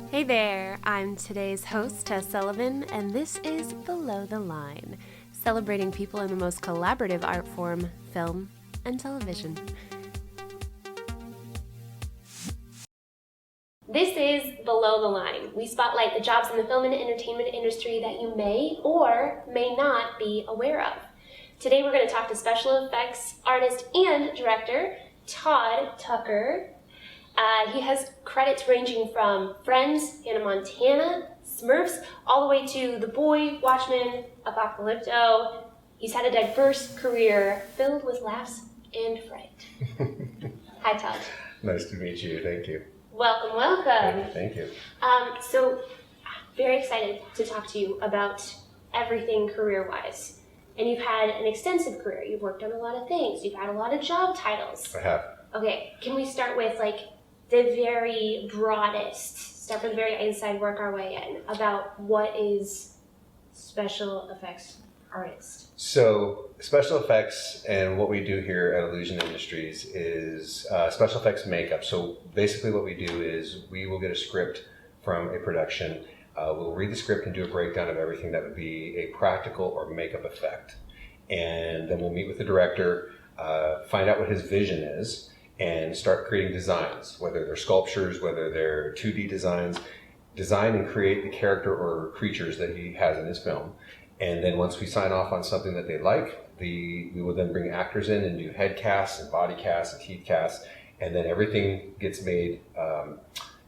Hey there, I'm today's host, Tess Sullivan, and this is Below the Line, celebrating people in the most collaborative art form, film and television. This is Below the Line. We spotlight the jobs in the film and entertainment industry that you may or may not be aware of. Today we're going to talk to special effects artist and director Todd Tucker. He has credits ranging from Friends, Hannah Montana, Smurfs, all the way to The Boy, Watchmen, Apocalypto. He's had a diverse career filled with laughs and fright. Hi, Todd. Nice to meet you. Thank you. Welcome, welcome. Thank you. So, very excited to talk to you about everything career-wise. And you've had an extensive career. You've worked on a lot of things. You've had a lot of job titles. I have. Okay, can we start with the very broadest, start from the very inside, work our way in, about what is special effects artist? So special effects and what we do here at Illusion Industries is special effects makeup. So basically what we do is we will get a script from a production. We'll read the script and do a breakdown of everything that would be a practical or makeup effect. And then we'll meet with the director, find out what his vision is, and start creating designs, whether they're sculptures, whether they're 2D designs, design and create the character or creatures that he has in his film. And then once we sign off on something that they like, we will then bring actors in and do head casts and body casts and teeth casts, and then everything gets made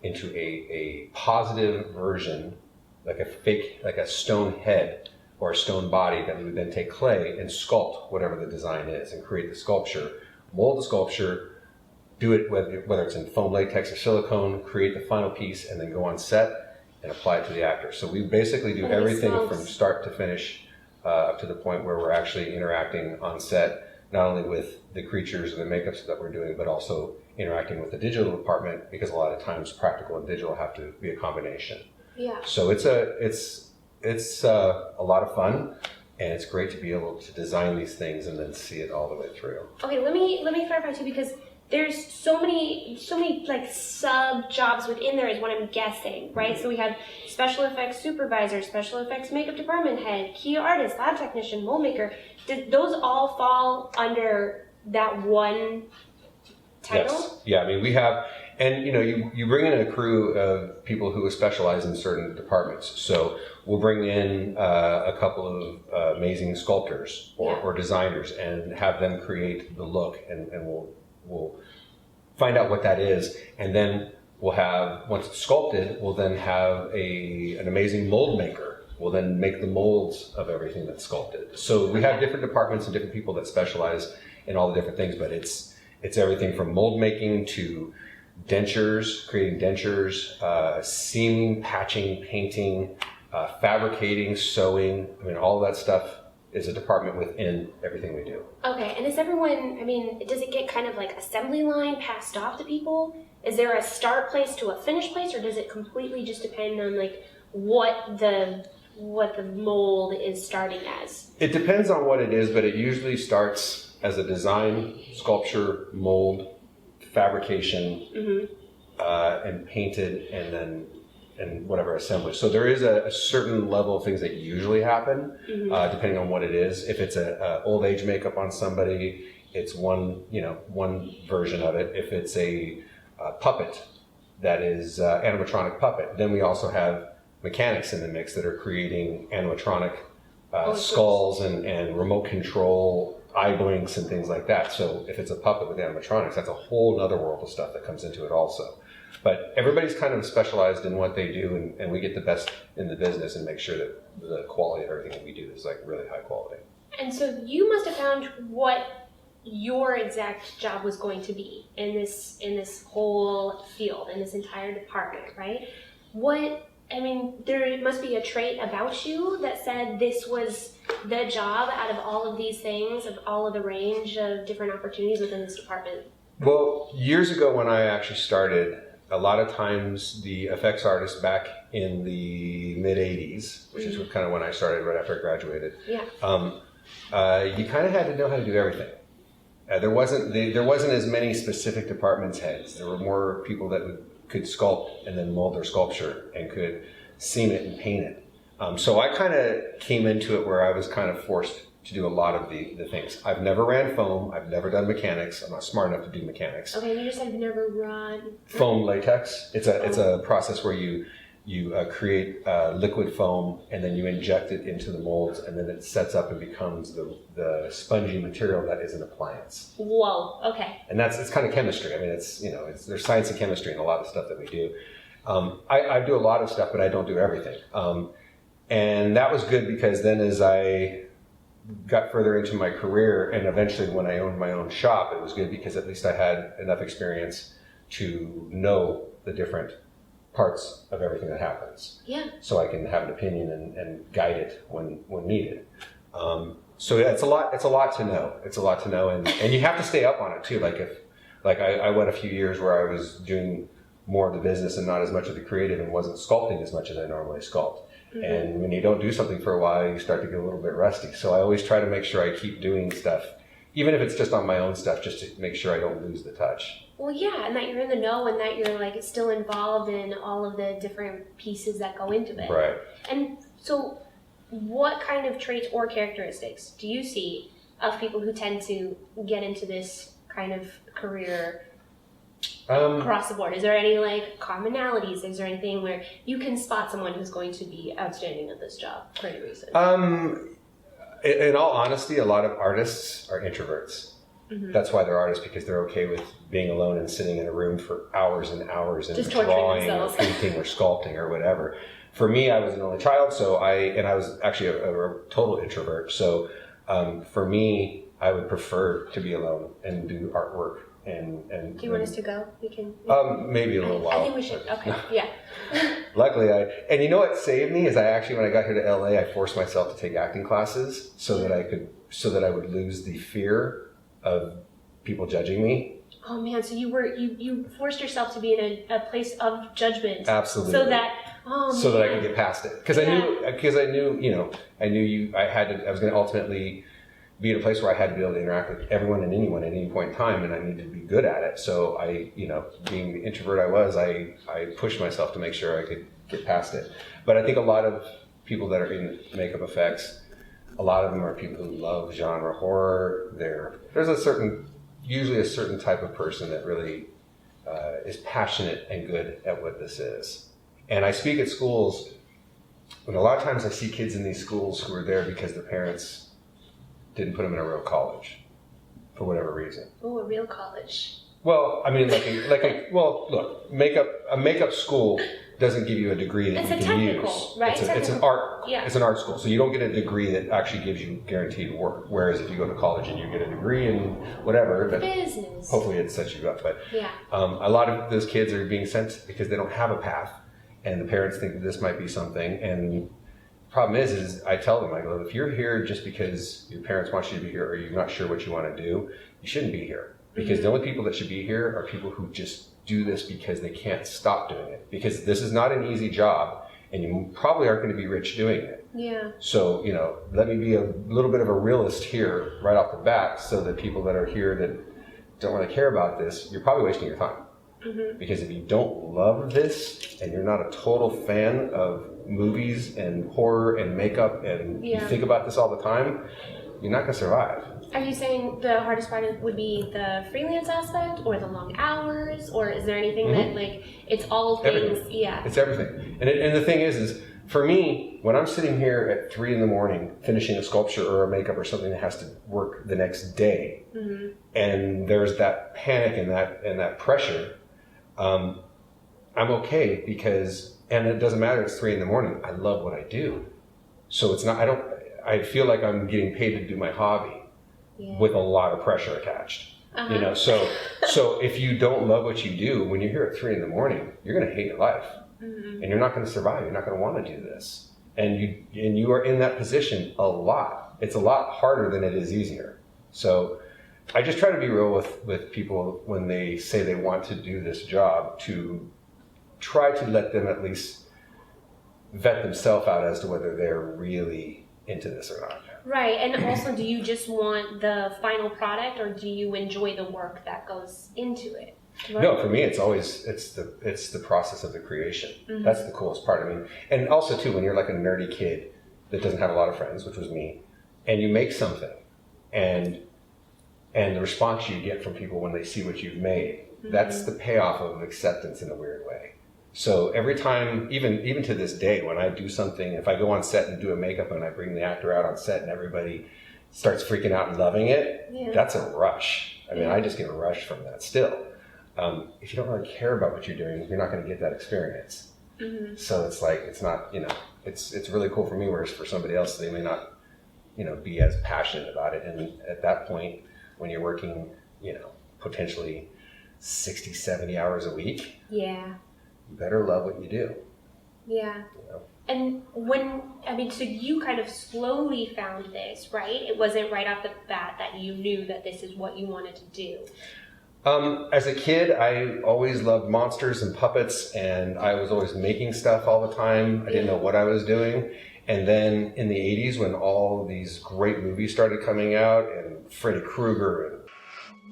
into a positive version, like a stone head or a stone body that we would then take clay and sculpt whatever the design is and create the sculpture, mold the sculpture, do it whether it's in foam, latex, or silicone, create the final piece, and then go on set and apply it to the actor. So we basically do everything from start to finish up to the point where we're actually interacting on set, not only with the creatures and the makeups that we're doing, but also interacting with the digital department, because a lot of times practical and digital have to be a combination. Yeah. So it's a lot of fun. And it's great to be able to design these things and then see it all the way through. Okay, let me clarify too, because there's so many sub jobs within there is what I'm guessing, right? So we have special effects supervisor, special effects makeup department head, key artist, lab technician, mold maker. Did those all fall under that one title? Yes. Yeah, I mean, we have, and you bring in a crew of people who specialize in certain departments. So we'll bring in a couple of amazing sculptors or designers and have them create the look, and we'll find out what that is, and then we'll have, once it's sculpted, we'll then have an amazing mold maker. We'll then make the molds of everything that's sculpted. So we have different departments and different people that specialize in all the different things, but it's everything from mold making to dentures, creating dentures, seaming, patching, painting, fabricating, sewing. I mean, all of that stuff is a department within everything we do. Okay, and is everyone, does it get kind of like assembly line passed off to people? Is there a start place to a finish place, or does it completely just depend on what the mold is starting as? It depends on what it is, but it usually starts as a design, sculpture, mold, fabrication, and painted, and whatever assembly. So there is a certain level of things that usually happen, depending on what it is. If it's a old age makeup on somebody, it's one version of it. If it's a puppet that is animatronic puppet, then we also have mechanics in the mix that are creating animatronic skulls and remote control eye blinks and things like that. So if it's a puppet with animatronics, that's a whole other world of stuff that comes into it also. But everybody's kind of specialized in what they do, and we get the best in the business and make sure that the quality of everything that we do is really high quality. And so you must have found what your exact job was going to be in this whole field, in this entire department, right? There must be a trait about you that said this was the job out of all of these things, of all of the range of different opportunities within this department. Well, years ago when I actually started, a lot of times the effects artists back in the mid-'80s, which is kind of when I started right after I graduated, you kind of had to know how to do everything. There wasn't as many specific departments heads. There were more people that would could sculpt and then mold their sculpture and could seam it and paint it. So I kind of came into it where I was kind of forced to do a lot of the things. I've never ran foam. I've never done mechanics. I'm not smart enough to do mechanics. Okay, you just said you've never run Foam latex. It's a process where you create liquid foam and then you inject it into the molds and then it sets up and becomes the spongy material that is an appliance. Whoa. Okay. And it's kind of chemistry. I mean, there's science and chemistry in a lot of stuff that we do. I do a lot of stuff, but I don't do everything. And that was good because then as I got further into my career and eventually when I owned my own shop, it was good because at least I had enough experience to know the different parts of everything that happens. Yeah. So I can have an opinion and guide it when needed. So yeah, it's a lot to know. It's a lot to know and you have to stay up on it too. I went a few years where I was doing more of the business and not as much of the creative and wasn't sculpting as much as I normally sculpt. Mm-hmm. And when you don't do something for a while, you start to get a little bit rusty. So I always try to make sure I keep doing stuff, even if it's just on my own stuff, just to make sure I don't lose the touch. Well, yeah, and that you're in the know and that you're like still involved in all of the different pieces that go into it. Right. And so what kind of traits or characteristics do you see of people who tend to get into this kind of career across the board? Is there any like commonalities? Is there anything where you can spot someone who's going to be outstanding at this job for any reason? In all honesty, a lot of artists are introverts. Mm-hmm. That's why they're artists, because they're okay with being alone and sitting in a room for hours and hours and just drawing or painting or sculpting or whatever. For me, I was an only child, so I was actually a total introvert. So for me, I would prefer to be alone and do artwork. And do you want us to go? We can. Maybe a little while. I think we should. Okay. Yeah. Luckily, and you know what saved me is when I got here to LA, I forced myself to take acting classes so that I would lose the fear of people judging me. Oh man, so you forced yourself to be in a place of judgment. Absolutely. So that I could get past it, because I knew I was going to ultimately be in a place where I had to be able to interact with everyone and anyone at any point in time, and I needed to be good at it. So being the introvert I was, I pushed myself to make sure I could get past it. But I think a lot of people that are in makeup effects, a lot of them are people who love genre horror. There's usually a certain type of person that really is passionate and good at what this is. And I speak at schools, and a lot of times I see kids in these schools who are there because their parents didn't put them in a real college for whatever reason. Oh, a real college. Well, I mean, look, a makeup school doesn't give you a degree that you can use. Right? It's an art. Yeah. It's an art school, so you don't get a degree that actually gives you guaranteed work. Whereas if you go to college and you get a degree in whatever, business, hopefully it sets you up. But yeah, a lot of those kids are being sent because they don't have a path, and the parents think that this might be something. And the problem is I tell them, I go, if you're here just because your parents want you to be here, or you're not sure what you want to do, you shouldn't be here. Because the only people that should be here are people who just do this because they can't stop doing it. Because this is not an easy job, and you probably aren't going to be rich doing it. Yeah. So, let me be a little bit of a realist here right off the bat, so that people that are here that don't really care about this, you're probably wasting your time. Mm-hmm. Because if you don't love this, and you're not a total fan of movies and horror and makeup, and you think about this all the time, you're not going to survive. Are you saying the hardest part would be the freelance aspect, or the long hours, or is there anything that it's all things? Everything. Yeah, it's everything. And the thing is for me, when I'm sitting here at 3 a.m. finishing a sculpture or a makeup or something that has to work the next day, and there's that panic and that pressure, I'm okay and it doesn't matter. It's 3 a.m. I love what I do, so it's not. I feel like I'm getting paid to do my hobby. Yeah. With a lot of pressure attached, so if you don't love what you do, when you're here at 3 a.m, you're going to hate your life, and you're not going to survive. You're not going to want to do this, and you are in that position a lot. It's a lot harder than it is easier. So I just try to be real with people when they say they want to do this job, to try to let them at least vet themselves out as to whether they're really into this or not. Right, and also, do you just want the final product, or do you enjoy the work that goes into it? Right. No, for me, it's always it's the process of the creation. That's the coolest part. I mean, and also too, when you're like a nerdy kid that doesn't have a lot of friends, which was me, and you make something, and the response you get from people when they see what you've made, that's the payoff of acceptance in a weird way. So every time, even to this day, when I do something, if I go on set and do a makeup and I bring the actor out on set and everybody starts freaking out and loving it, that's a rush. I mean, I just get a rush from that still. If you don't really care about what you're doing, you're not going to get that experience. So it's like, it's not, it's really cool for me, whereas for somebody else, they may not, be as passionate about it. And at that point, when you're working, potentially 60, 70 hours a week, you better love what you do. Yeah. And so you kind of slowly found this, right? It wasn't right off the bat that you knew that this is what you wanted to do. As a kid, I always loved monsters and puppets, and I was always making stuff all the time. I didn't know what I was doing. And then in the 80s, when all these great movies started coming out, and Freddy Krueger,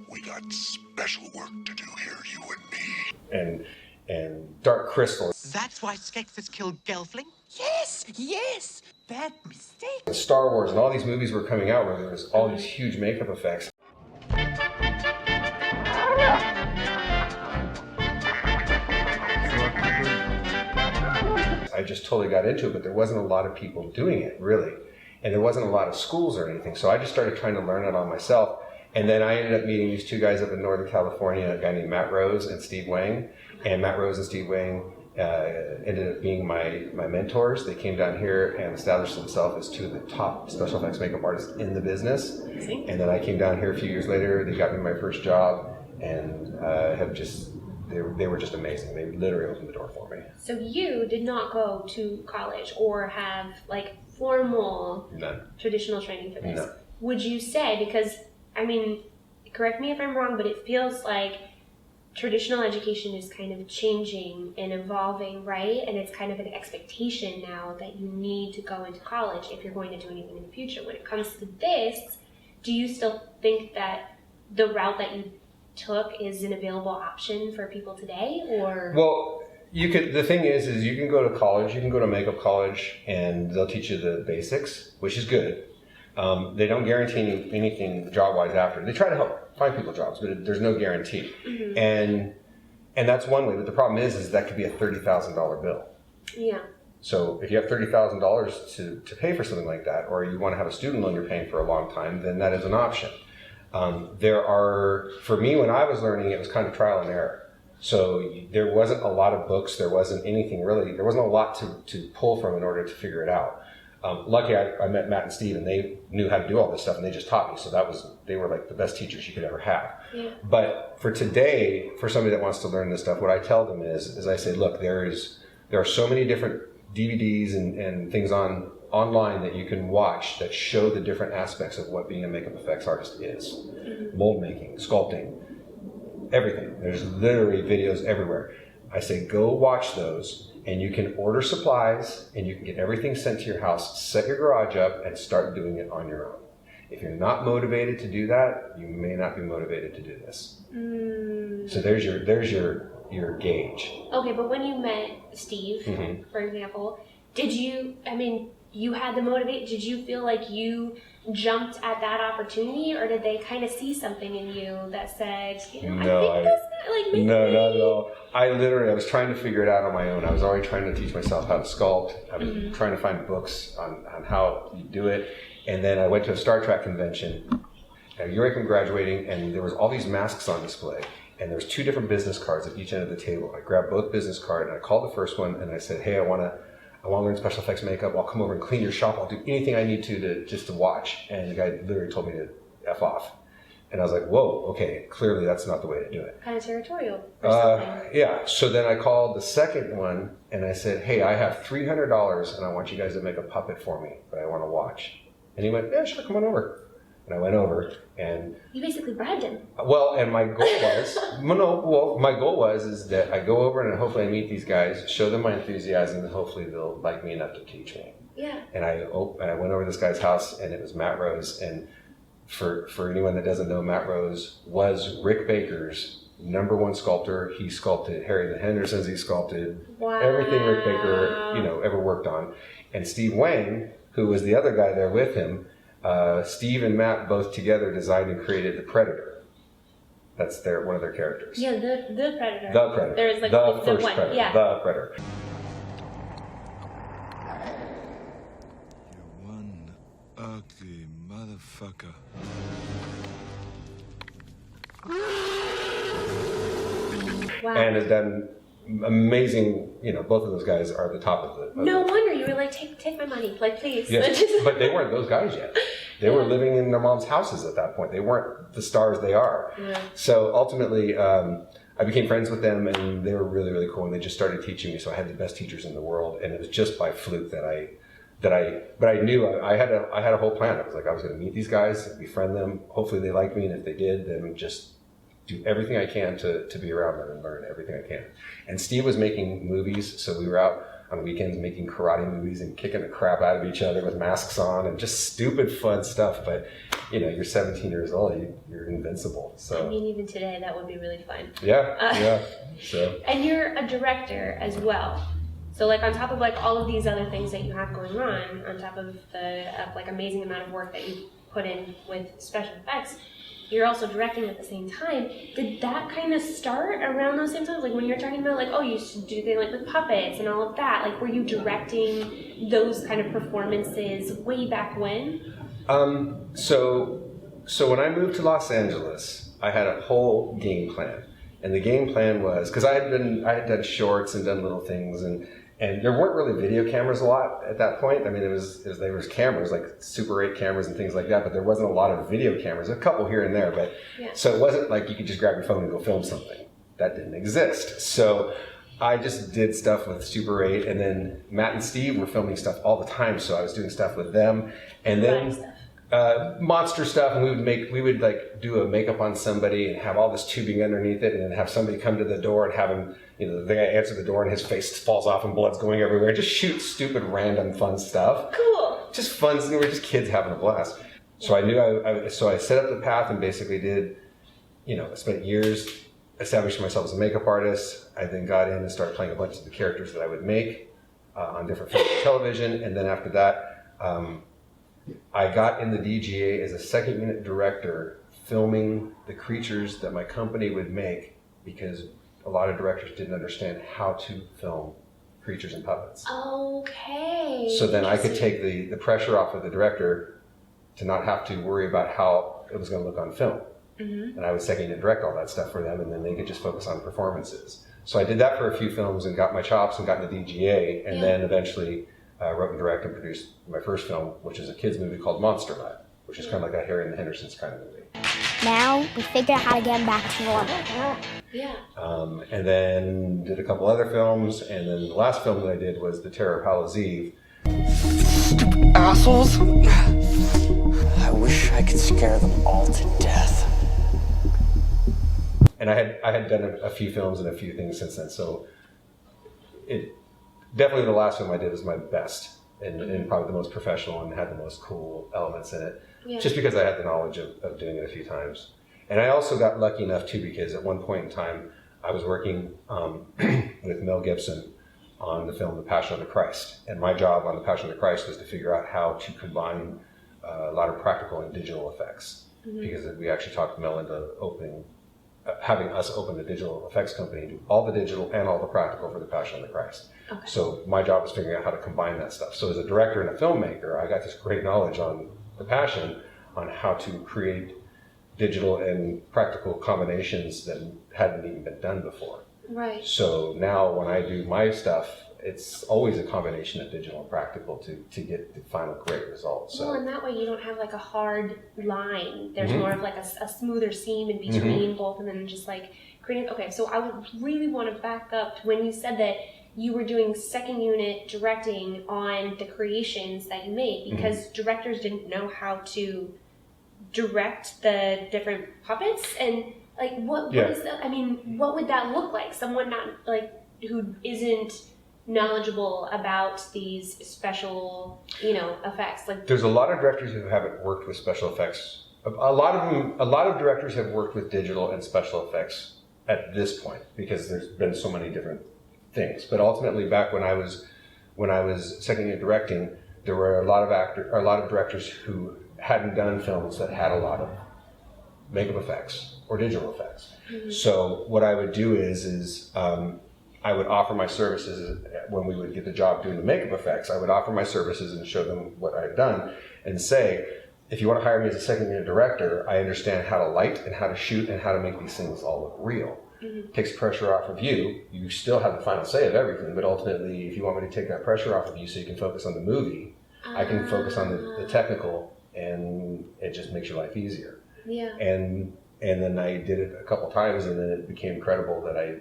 we got special work to do here, you and me. And Dark Crystal. That's why Skeksis killed Gelfling? Yes! Bad mistake. And Star Wars and all these movies were coming out where there was all these huge makeup effects. I just totally got into it, but there wasn't a lot of people doing it, really. And there wasn't a lot of schools or anything. So I just started trying to learn it on myself. And then I ended up meeting these two guys up in Northern California, a guy named Matt Rose and Steve Wang. And Matt Rose and Steve Wang ended up being my mentors. They came down here and established themselves as two of the top special effects makeup artists in the business. And then I came down here a few years later. They got me my first job and they were just amazing. They literally opened the door for me. So you did not go to college or have formal traditional training for this. No. Would you say, because, correct me if I'm wrong, but it feels like traditional education is kind of changing and evolving, right? And it's kind of an expectation now that you need to go into college if you're going to do anything in the future. When it comes to this, do you still think that the route that you took is an available option for people today, or? Well, you could. The thing is you can go to college. You can go to makeup college, and they'll teach you the basics, which is good. They don't guarantee anything job-wise after. They try to help find people jobs, but there's no guarantee. And that's one way. But the problem is that could be a $30,000 bill. Yeah. So if you have $30,000 to pay for something like that, or you want to have a student loan you're paying for a long time, then that is an option. For me, when I was learning, it was kind of trial and error. So there wasn't a lot of books. There wasn't anything really. There wasn't a lot to pull from in order to figure it out. Lucky I met Matt and Steve, and they knew how to do all this stuff, and they just taught me. So they were like the best teachers you could ever have. Yeah. But for today, for somebody that wants to learn this stuff, what I tell them is I say, look, there are so many different DVDs and things online that you can watch that show the different aspects of what being a makeup effects artist is. Mold making, sculpting, everything. There's literally videos everywhere. I say go watch those, and you can order supplies and you can get everything sent to your house, set your garage up, and start doing it on your own. If you're not motivated to do that, you may not be motivated to do this. So there's your gauge. Okay, but when you met Steve, for example, did you, you had the motivate, did you feel like you jumped at that opportunity, or did they kind of see something in you that said, No, maybe? No, not at all. I was trying to figure it out on my own. I was already trying to teach myself how to sculpt. I was trying to find books on how you do it. And then I went to a Star Trek convention. Eureka graduating, and there was all these masks on display. And there was 2 different business cards at each end of the table. I grabbed both business cards, and I called the first one, and I said, hey, I want to learn special effects makeup. I'll come over and clean your shop. I'll do anything I need to just to watch. And the guy literally told me to F off. And I was like, whoa, okay, clearly that's not the way to do it. Kind of territorial or something. Yeah, so then I called the second one, and I said, hey, I have $300, and I want you guys to make a puppet for me, but I want to watch. And he went, yeah, sure, come on over. And I went over, and you basically bribed him. Well, and my goal was, is that I go over and hopefully I meet these guys, show them my enthusiasm, and hopefully they'll like me enough to teach me. Yeah. And I went over to this guy's house, and it was Matt Rose. And for anyone that doesn't know, Matt Rose was Rick Baker's #1 sculptor. He sculpted Harry and the Hendersons. He sculpted Wow. everything Rick Baker, ever worked on. And Steve Wang, who was the other guy there with him, Steve and Matt both together designed and created the Predator. That's one of their characters. Yeah, the Predator. The Predator. There's like the the first one. Predator. Yeah. The Predator. You're one ugly motherfucker. Wow. And has done amazing, both of those guys are the top of the... No wonder you were like, take my money, like please. Yes, but they weren't those guys yet. They were living in their mom's houses at that point. They weren't the stars they are. Yeah. So ultimately, I became friends with them, and they were really, really cool. And they just started teaching me. So I had the best teachers in the world, and it was just by fluke that I knew I had a whole plan. I was like, I was going to meet these guys, befriend them. Hopefully they liked me, and if they did, then just do everything I can to be around them and learn everything I can. And Steve was making movies, so we were out on weekends making karate movies and kicking the crap out of each other with masks on and just stupid fun stuff. But you're 17 years old, you're invincible. So I mean, even today, that would be really fun. yeah. So And you're a director as well. So like on top of like all of these other things that you have going on top of the like amazing amount of work that you put in with special effects, you're also directing at the same time. Did that kind of start around those same times? Like when you're talking about like, oh, you should do things like with puppets and all of that. Like were you directing those kind of performances way back when? So when I moved to Los Angeles, I had a whole game plan. And the game plan was, because I had done shorts and done little things, and there weren't really video cameras a lot at that point. I mean, there was cameras, like Super 8 cameras and things like that, but there wasn't a lot of video cameras, a couple here and there, but so it wasn't like you could just grab your phone and go film something. That didn't exist. So I just did stuff with Super 8, and then Matt and Steve were filming stuff all the time, so I was doing stuff with them, and then monster stuff, and we would like do a makeup on somebody and have all this tubing underneath it, and then have somebody come to the door and have him, the guy answer the door and his face falls off and blood's going everywhere. Just shoot stupid, random, fun stuff. Cool. Just fun. We were just kids having a blast. So I knew so I set up the path and basically did, I spent years establishing myself as a makeup artist. I then got in and started playing a bunch of the characters that I would make on different films and television, and then after that, I got in the DGA as a second unit director, filming the creatures that my company would make, because a lot of directors didn't understand how to film creatures and puppets. Okay. So then I could take the pressure off of the director to not have to worry about how it was going to look on film. Mm-hmm. And I would second unit direct all that stuff for them, and then they could just focus on performances. So I did that for a few films and got my chops and got in the DGA, and then eventually wrote and directed and produced my first film, which is a kids movie called Monster Lab, which is kind of like a Harry and the Hendersons kind of movie. Now we figure out how to get him back to normal. Yeah. And then did a couple other films, and then the last film that I did was The Terror of Hallows Eve. Stupid assholes! I wish I could scare them all to death. And I had done a few films and a few things since then, so it definitely the last film I did was my best and probably the most professional and had the most cool elements in it, just because I had the knowledge of doing it a few times. And I also got lucky enough too, because at one point in time I was working with Mel Gibson on the film The Passion of the Christ, and my job on The Passion of the Christ was to figure out how to combine a lot of practical and digital effects, because we actually talked Mel into having us open a digital effects company and do all the digital and all the practical for The Passion of the Christ. Okay. So my job was figuring out how to combine that stuff. So as a director and a filmmaker, I got this great knowledge on The Passion, on how to create digital and practical combinations that hadn't even been done before. Right. So now when I do my stuff, it's always a combination of digital and practical to get the final great result. So. Well, and that way you don't have like a hard line. There's more of like a smoother seam in between both, and then just like creating. Okay, so I would really want to back up to when you said that you were doing second unit directing on the creations that you made, because directors didn't know how to direct the different puppets, and like what is that? I mean, what would that look like? Someone not like who isn't knowledgeable about these special, effects. Like there's a lot of directors who haven't worked with special effects. A lot of directors have worked with digital and special effects at this point because there's been so many different things. But ultimately, back when I was second year directing, there were a lot of directors who hadn't done films that had a lot of makeup effects or digital effects. Mm-hmm. So what I would do is I would offer my services when we would get the job doing the makeup effects. I would offer my services and show them what I had done and say, if you want to hire me as a second year director, I understand how to light and how to shoot and how to make these things all look real. Mm-hmm. Takes pressure off of you. You still have the final say of everything, but ultimately, if you want me to take that pressure off of you so you can focus on the movie, I can focus on the technical, and it just makes your life easier. Yeah. And then I did it a couple times, and then it became credible that I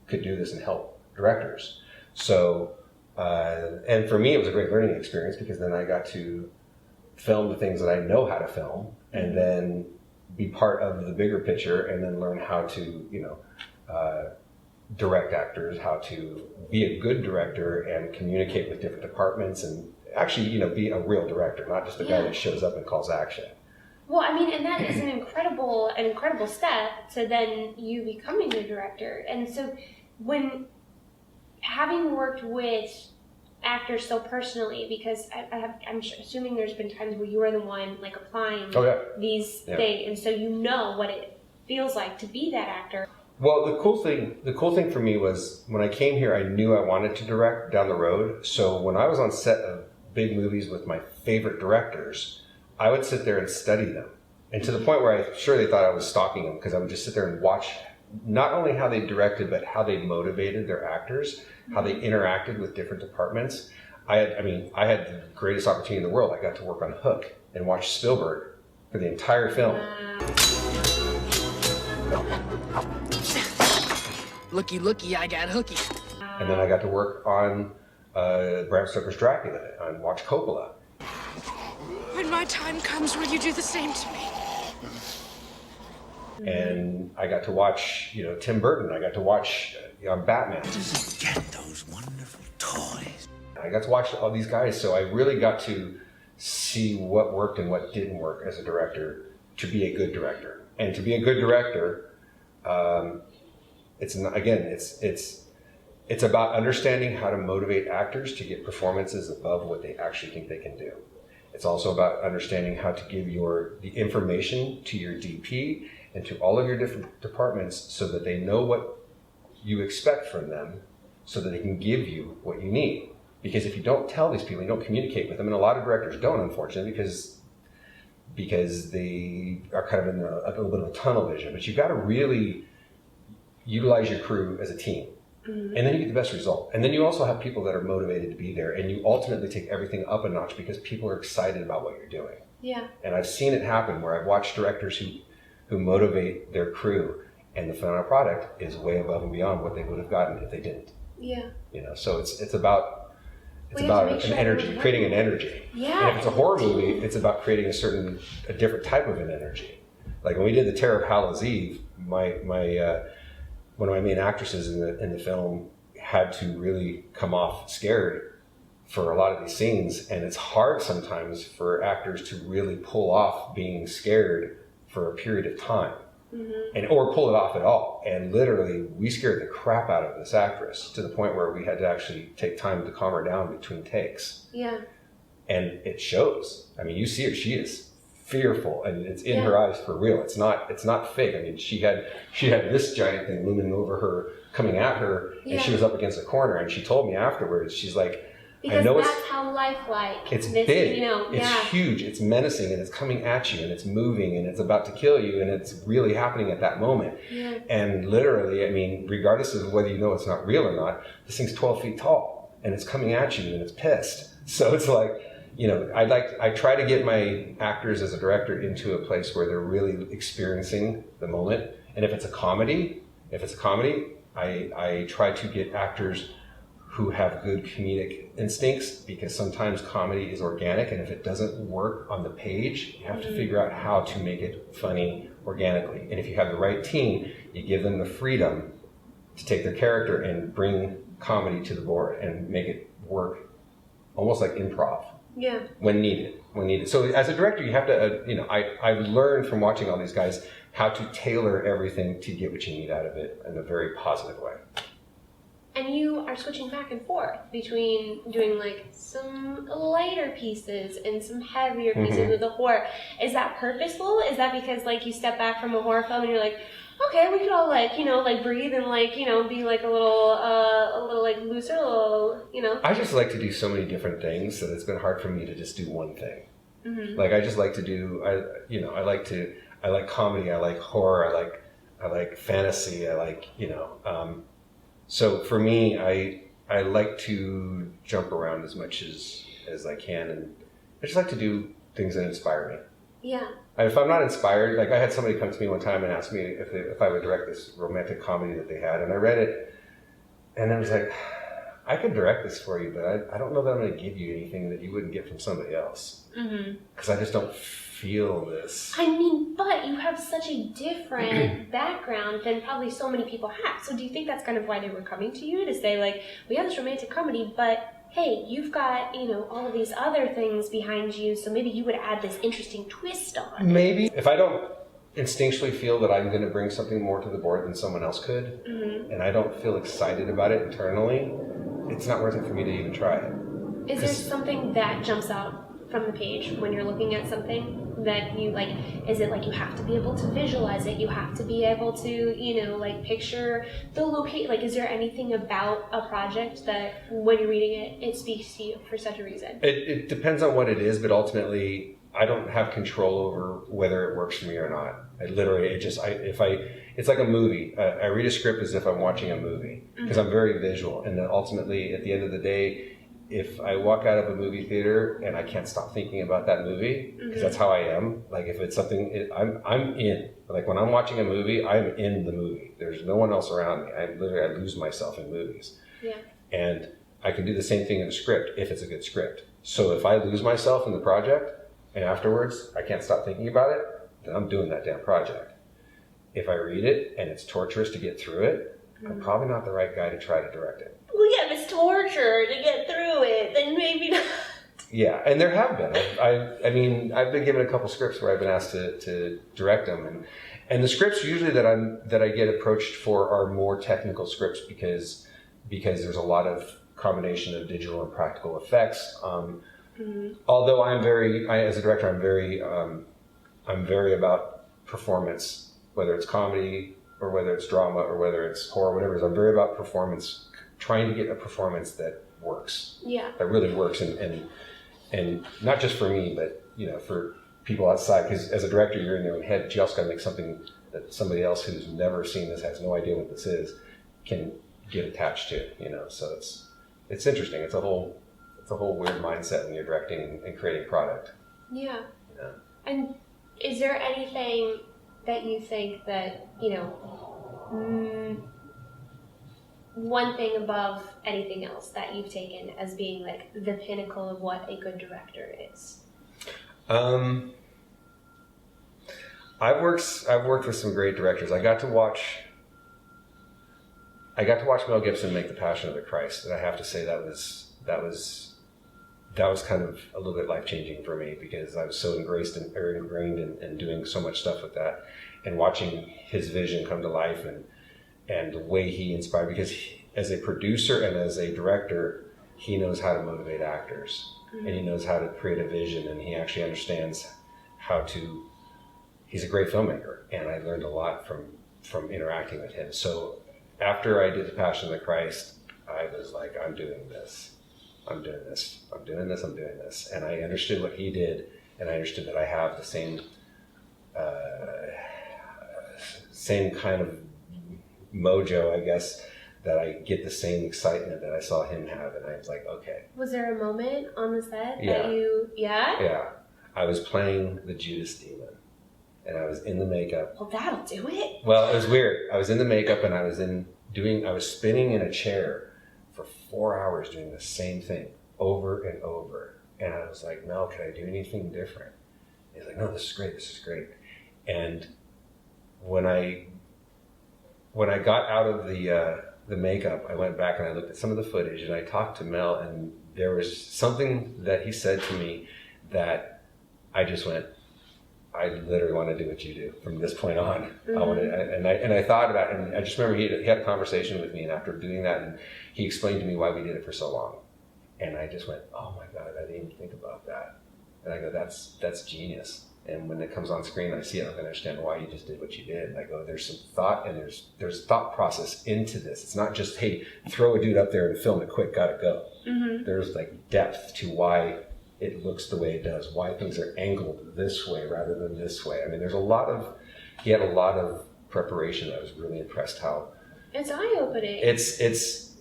could do this and help directors. So, and for me, it was a great learning experience because then I got to film the things that I know how to film, and then be part of the bigger picture, and then learn how to, direct actors, how to be a good director and communicate with different departments, and actually, be a real director, not just a guy that shows up and calls action. Well, I mean, and that is an incredible step to then you becoming a director. And so when having worked with actors so personally, because I'm assuming there's been times where you were the one like applying these things, and so you know what it feels like to be that actor. Well, the cool thing for me was when I came here, I knew I wanted to direct down the road. So when I was on set of big movies with my favorite directors, I would sit there and study them, and to the point where I'm sure they thought I was stalking them, because I would just sit there and watch not only how they directed, but how they motivated their actors, how they interacted with different departments. I had the greatest opportunity in the world. I got to work on Hook and watch Spielberg for the entire film. Looky, I got hooky. And then I got to work on Bram Stoker's Dracula and watch Coppola. When my time comes, will you do the same to me? And I got to watch, Tim Burton. I got to watch Batman. Doesn't get those wonderful toys. I got to watch all these guys, so I really got to see what worked and what didn't work as a director to be a good director. And to be a good director, it's about understanding how to motivate actors to get performances above what they actually think they can do. It's also about understanding how to give the information to your DP and to all of your different departments so that they know what you expect from them so that they can give you what you need. Because if you don't tell these people, you don't communicate with them, and a lot of directors don't, unfortunately, because they are kind of in a little bit of a tunnel vision. But you've got to really utilize your crew as a team. Mm-hmm. And then you get the best result. And then you also have people that are motivated to be there, and you ultimately take everything up a notch because people are excited about what you're doing. Yeah. And I've seen it happen where I've watched directors who motivate their crew, and the final product is way above and beyond what they would have gotten if they didn't. Yeah. So it's about an energy, creating an energy. Yeah. And if it's a horror movie, it's about creating a different type of an energy. Like when we did The Terror of Hallows' Eve, my one of my main actresses in the film had to really come off scared for a lot of these scenes, and it's hard sometimes for actors to really pull off being scared for a period of time, or pull it off at all. And literally, we scared the crap out of this actress to the point where we had to actually take time to calm her down between takes. Yeah. And it shows. I mean, you see her; she is fearful, and it's in her eyes for real. It's not fake. I mean, she had this giant thing looming over her, coming at her, and she was up against a corner. And she told me afterwards, she's like, because I know that's how lifelike. It's big. It's huge. It's menacing, and it's coming at you, and it's moving, and it's about to kill you, and it's really happening at that moment. Yeah. And literally, I mean, regardless of whether you know it's not real or not, this thing's 12 feet tall, and it's coming at you, and it's pissed. So it's like, I try to get my actors as a director into a place where they're really experiencing the moment. And if it's a comedy, I try to get actors who have good comedic instincts, because sometimes comedy is organic, and if it doesn't work on the page, you have to figure out how to make it funny organically. And if you have the right team, you give them the freedom to take their character and bring comedy to the board and make it work almost like improv. Yeah. When needed. So as a director, you have to, I've learned from watching all these guys how to tailor everything to get what you need out of it in a very positive way. And you are switching back and forth between doing like some lighter pieces and some heavier pieces with the horror. Is that purposeful? Is that because like you step back from a horror film and you're like, okay, we could all like, you know, like breathe and like, you know, be like a little like looser, a little, you know? I just like to do so many different things that it's been hard for me to just do one thing. Like I just like to do, I like comedy, I like horror, I like fantasy, I like, so for me, I like to jump around as much as I can, and I just like to do things that inspire me. Yeah. If I'm not inspired, like I had somebody come to me one time and ask me if I would direct this romantic comedy that they had, and I read it, and I was like, I could direct this for you, but I don't know that I'm going to give you anything that you wouldn't get from somebody else. Because I just don't feel this. I mean, but you have such a different background than probably so many people have. So do you think that's kind of why they were coming to you to say like, we have this romantic comedy, but hey, you've got, you know, all of these other things behind you, so maybe you would add this interesting twist on it. Maybe. If I don't instinctually feel that I'm going to bring something more to the board than someone else could, and I don't feel excited about it internally, it's not worth it for me to even try it. Is there something that jumps out from the page when you're looking at something that you like? Is it like you have to be able to visualize it, you have to be able to, you know, like picture the location? Like, is there anything about a project that when you're reading it, it speaks to you for such a reason? It depends on what it is, but ultimately I don't have control over whether it works for me or not. It's like a movie. I read a script as if I'm watching a movie because I'm very visual, and then ultimately at the end of the day, if I walk out of a movie theater and I can't stop thinking about that movie, because that's how I am. Like if it's something, I'm in. Like when I'm watching a movie, I'm in the movie. There's no one else around me. I lose myself in movies. Yeah. And I can do the same thing in a script if it's a good script. So if I lose myself in the project and afterwards I can't stop thinking about it, then I'm doing that damn project. If I read it and it's torturous to get through it, I'm probably not the right guy to try to direct it. Well, yeah, if it's torture to get through it, then maybe not. Yeah, and there have been. I mean, I've been given a couple scripts where I've been asked to direct them, and the scripts usually that I get approached for are more technical scripts because there's a lot of combination of digital and practical effects. Although as a director, I'm very about performance, whether it's comedy or whether it's drama or whether it's horror, whatever it is. I'm very about performance, trying to get a performance that works. Yeah. That really works, and not just for me, but for people outside. Because as a director, you're in your own head, but you also got to make something that somebody else who's never seen this, has no idea what this is, can get attached to. So it's interesting. It's a whole weird mindset when you're directing and creating product. Yeah. And is there anything that you think that, one thing above anything else that you've taken as being like the pinnacle of what a good director is? I've worked with some great directors. I got to watch Mel Gibson make The Passion of the Christ, and I have to say that was kind of a little bit life-changing for me, because I was so ingrained in doing so much stuff with that, and watching his vision come to life and the way he inspired, because as a producer and as a director, he knows how to motivate actors, and he knows how to create a vision, and he actually understands he's a great filmmaker, and I learned a lot from interacting with him. So after I did The Passion of the Christ, I was like, I'm doing this. And I understood what he did, and I understood that I have the same kind of mojo, I guess, that I get the same excitement that I saw him have, and I was like, okay. Was there a moment on the set that Yeah. Yeah? I was playing the Judas Demon, and I was in the makeup. Well, that'll do it. Well, it was weird. I was in the makeup, and I was spinning in a chair for 4 hours doing the same thing over and over. And I was like, Mel, can I do anything different? He's like, no, this is great. And when I got out of the makeup, I went back and I looked at some of the footage, and I talked to Mel, and there was something that he said to me that I just went, I literally want to do what you do from this point on. I want to, and I thought about it, and I just remember he had a conversation with me, and after doing that, and he explained to me why we did it for so long. And I just went, oh my God, I didn't even think about that. And I go, that's genius. And when it comes on screen, I see it, I'm going to understand why you just did what you did. And I go, there's some thought, and there's thought process into this. It's not just, hey, throw a dude up there and film it quick, gotta go. There's like depth to why it looks the way it does, why things are angled this way rather than this way. I mean, he had a lot of preparation. I was really impressed how It's eye-opening. it's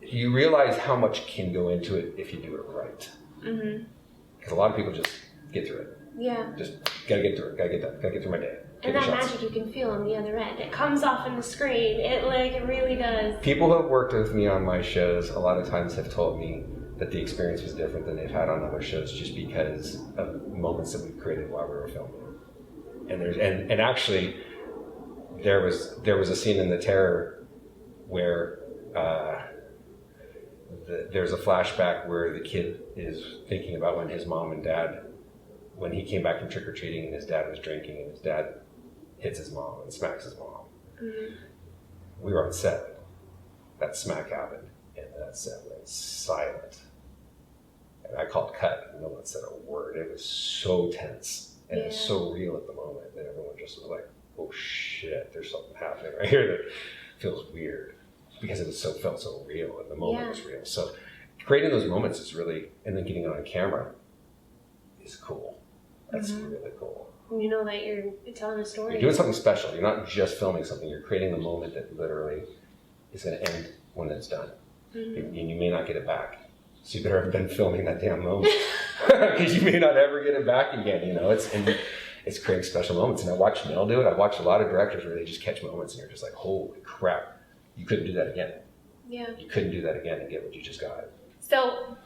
you realize how much can go into it if you do it right. Because a lot of people just get through it. Yeah. Just gotta get through it, gotta get done, gotta get through my day. And that magic you can feel on the other end. It comes off on the screen. It really does. People who have worked with me on my shows a lot of times have told me that the experience was different than they've had on other shows just because of moments that we created while we were filming. And actually there was a scene in The Terror where there's a flashback where the kid is thinking about when his mom and dad, when he came back from trick-or-treating and his dad was drinking and his dad hits his mom and smacks his mom. We were on set. That smack happened and that set went silent. And I called cut and no one said a word. It was so tense and it was so real at the moment that everyone just was like, oh shit, there's something happening right here that feels weird because it felt so real and the moment was real. So creating those moments is really, and then getting it on camera is cool. That's really cool. You know that you're telling a story. You're doing something special. You're not just filming something. You're creating the moment that literally is going to end when it's done. And you may not get it back. So you better have been filming that damn moment. Because you may not ever get it back again. You know, it's creating special moments. And I watched Mel do it. I've watched a lot of directors where they just catch moments and you're just like, holy crap. You couldn't do that again. Yeah. You couldn't do that again and get what you just got. So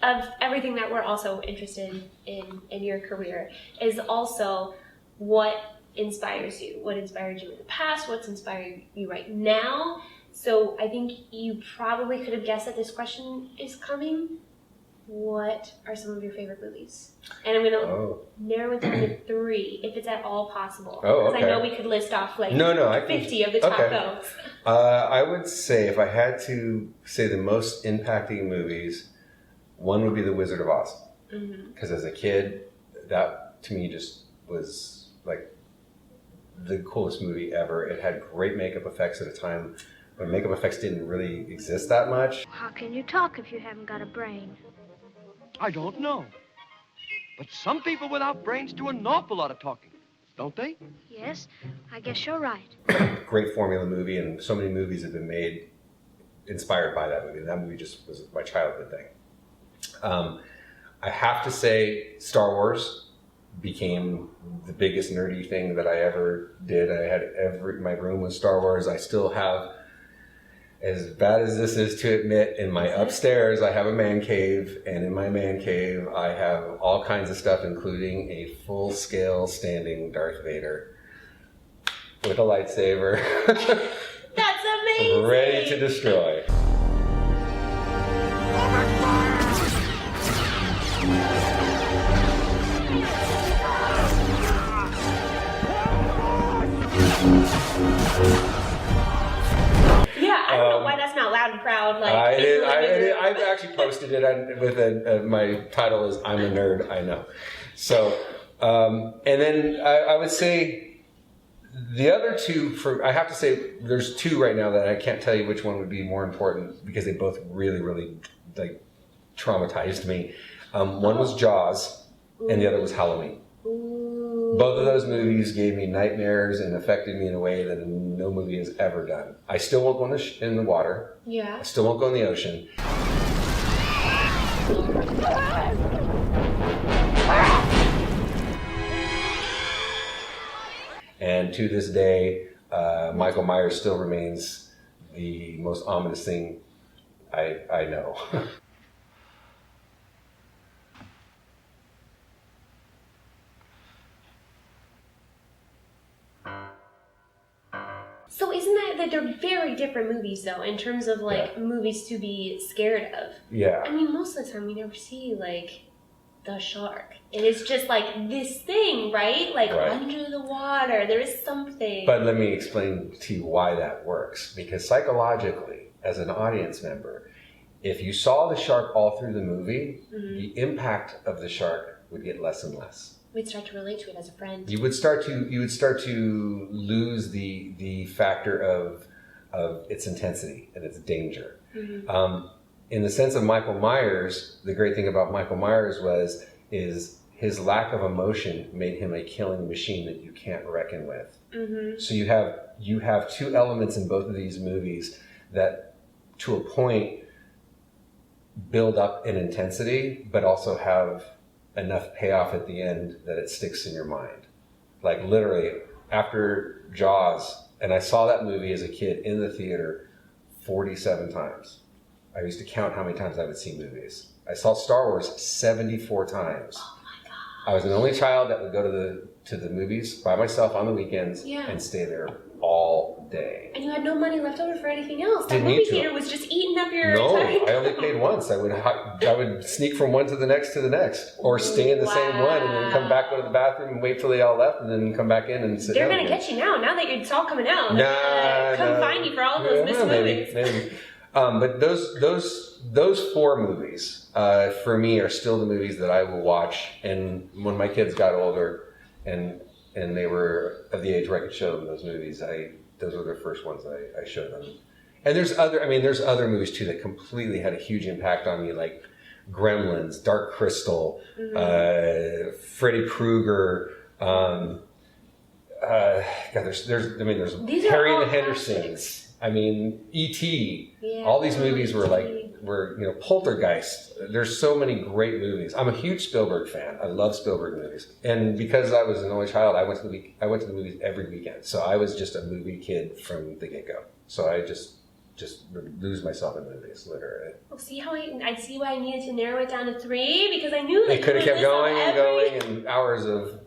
of everything that we're also interested in your career is also what inspires you. What inspired you in the past? What's inspiring you right now? So I think you probably could have guessed that this question is coming. What are some of your favorite movies? And I'm going to narrow it down to 3, if it's at all possible. Because I know we could list off like 50 of the top films. I would say if I had to say the most impacting movies, one would be The Wizard of Oz. Because as a kid, that to me just was like the coolest movie ever. It had great makeup effects at a time when makeup effects didn't really exist that much. How can you talk if you haven't got a brain? I don't know. But some people without brains do an awful lot of talking, don't they? Yes, I guess you're right. Great formula movie, and so many movies have been made inspired by that movie. That movie just was my childhood thing. I have to say Star Wars became the biggest nerdy thing that I ever did. I had my room was Star Wars. I still have, as bad as this is to admit, in my upstairs I have a man cave, and in my man cave I have all kinds of stuff, including a full-scale standing Darth Vader with a lightsaber. That's amazing! Ready to destroy. Yeah, I don't know why that's not loud and proud. Like I've actually posted it with my title is "I'm a Nerd, I Know." So, and then I would say the other two. I have to say there's 2 right now that I can't tell you which one would be more important because they both really, really like traumatized me. One was Jaws, and the other was Halloween. Both of those movies gave me nightmares and affected me in a way that no movie has ever done. I still won't go in the water. Yeah. I still won't go in the ocean. And to this day, Michael Myers still remains the most ominous thing I know. So isn't that they're very different movies though, in terms of like movies to be scared of? Yeah. I mean, most of the time we never see like the shark. It is just like this thing, right? Like Right. under the water, there is something. But let me explain to you why that works. Because psychologically, as an audience member, if you saw the shark all through the movie, the impact of the shark would get less and less. We'd start to relate to it as a friend. You would start to lose the factor of its intensity and its danger. In the sense of Michael Myers, the great thing about Michael Myers is his lack of emotion made him a killing machine that you can't reckon with. So you have two elements in both of these movies that, to a point, build up in intensity, but also have enough payoff at the end that it sticks in your mind. Like literally, after Jaws, and I saw that movie as a kid in the theater 47 times. I used to count how many times I would see movies. I saw Star Wars 74 times. Oh my God. I was the only child that would go to the movies by myself on the weekends and stay there all day. And you had no money left over for anything else. That Didn't movie need to. theater was just eating up your No, time. I only paid once. I would sneak from one to the next, or stay in the same one and then come back, go to the bathroom and wait till they all left and then come back in and sit They're down gonna again. get you now that it's all coming out. Nah, Come find you for all those missed movies. Maybe. But those four movies for me are still the movies that I will watch. And when my kids got older and they were of the age where I could show them those movies, those were the first ones I showed them. And there's other movies too that completely had a huge impact on me, like Gremlins, Dark Crystal, Freddy Krueger. God, there's These are Harry and all the Hendersons. I mean, E.T. All these movies were Poltergeist. There's so many great movies. I'm a huge Spielberg fan. I love Spielberg movies, and because I was an only child, I went to the movies every weekend. So I was just a movie kid from the get-go. So I just lose myself in movies, literally. Well, see how I see why I needed to narrow it down to 3 because I knew that They could have you kept would list going off and every- going, and hours of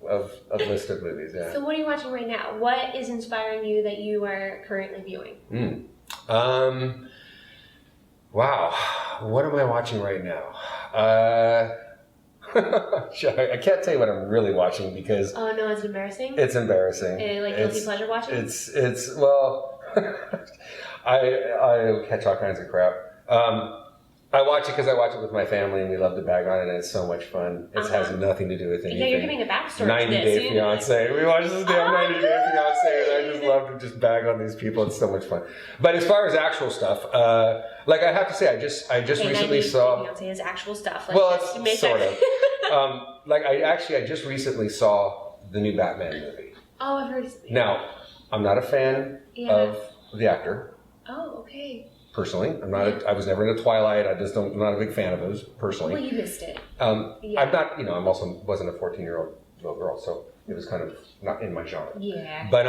list of movies. Yeah. So what are you watching right now? What is inspiring you that you are currently viewing? Wow. What am I watching right now? I can't tell you what I'm really watching because Oh no, it's embarrassing. it's embarrassing. Like guilty pleasure watching. It's well, I catch all kinds of crap. I watch it because I watch it with my family and we love to bag on it and it's so much fun. It has nothing to do with anything. Yeah, you're giving a backstory 90 to this. Day Fiance. We watch this damn 90 Day Fiance and I just love to just bag on these people. It's so much fun. But as far as actual stuff, like I have to say, I just recently saw. Fiance is actual stuff. Like, Well, just to make it's sort that- of. I just recently saw the new Batman movie. Oh, I've heard. Now, I'm not a fan of the actor. Oh, okay. Personally, I was never into Twilight. I'm not a big fan of those personally. Well, you missed it. I'm not. I'm also wasn't a 14-year-old little girl, so it was kind of not in my genre. Yeah. But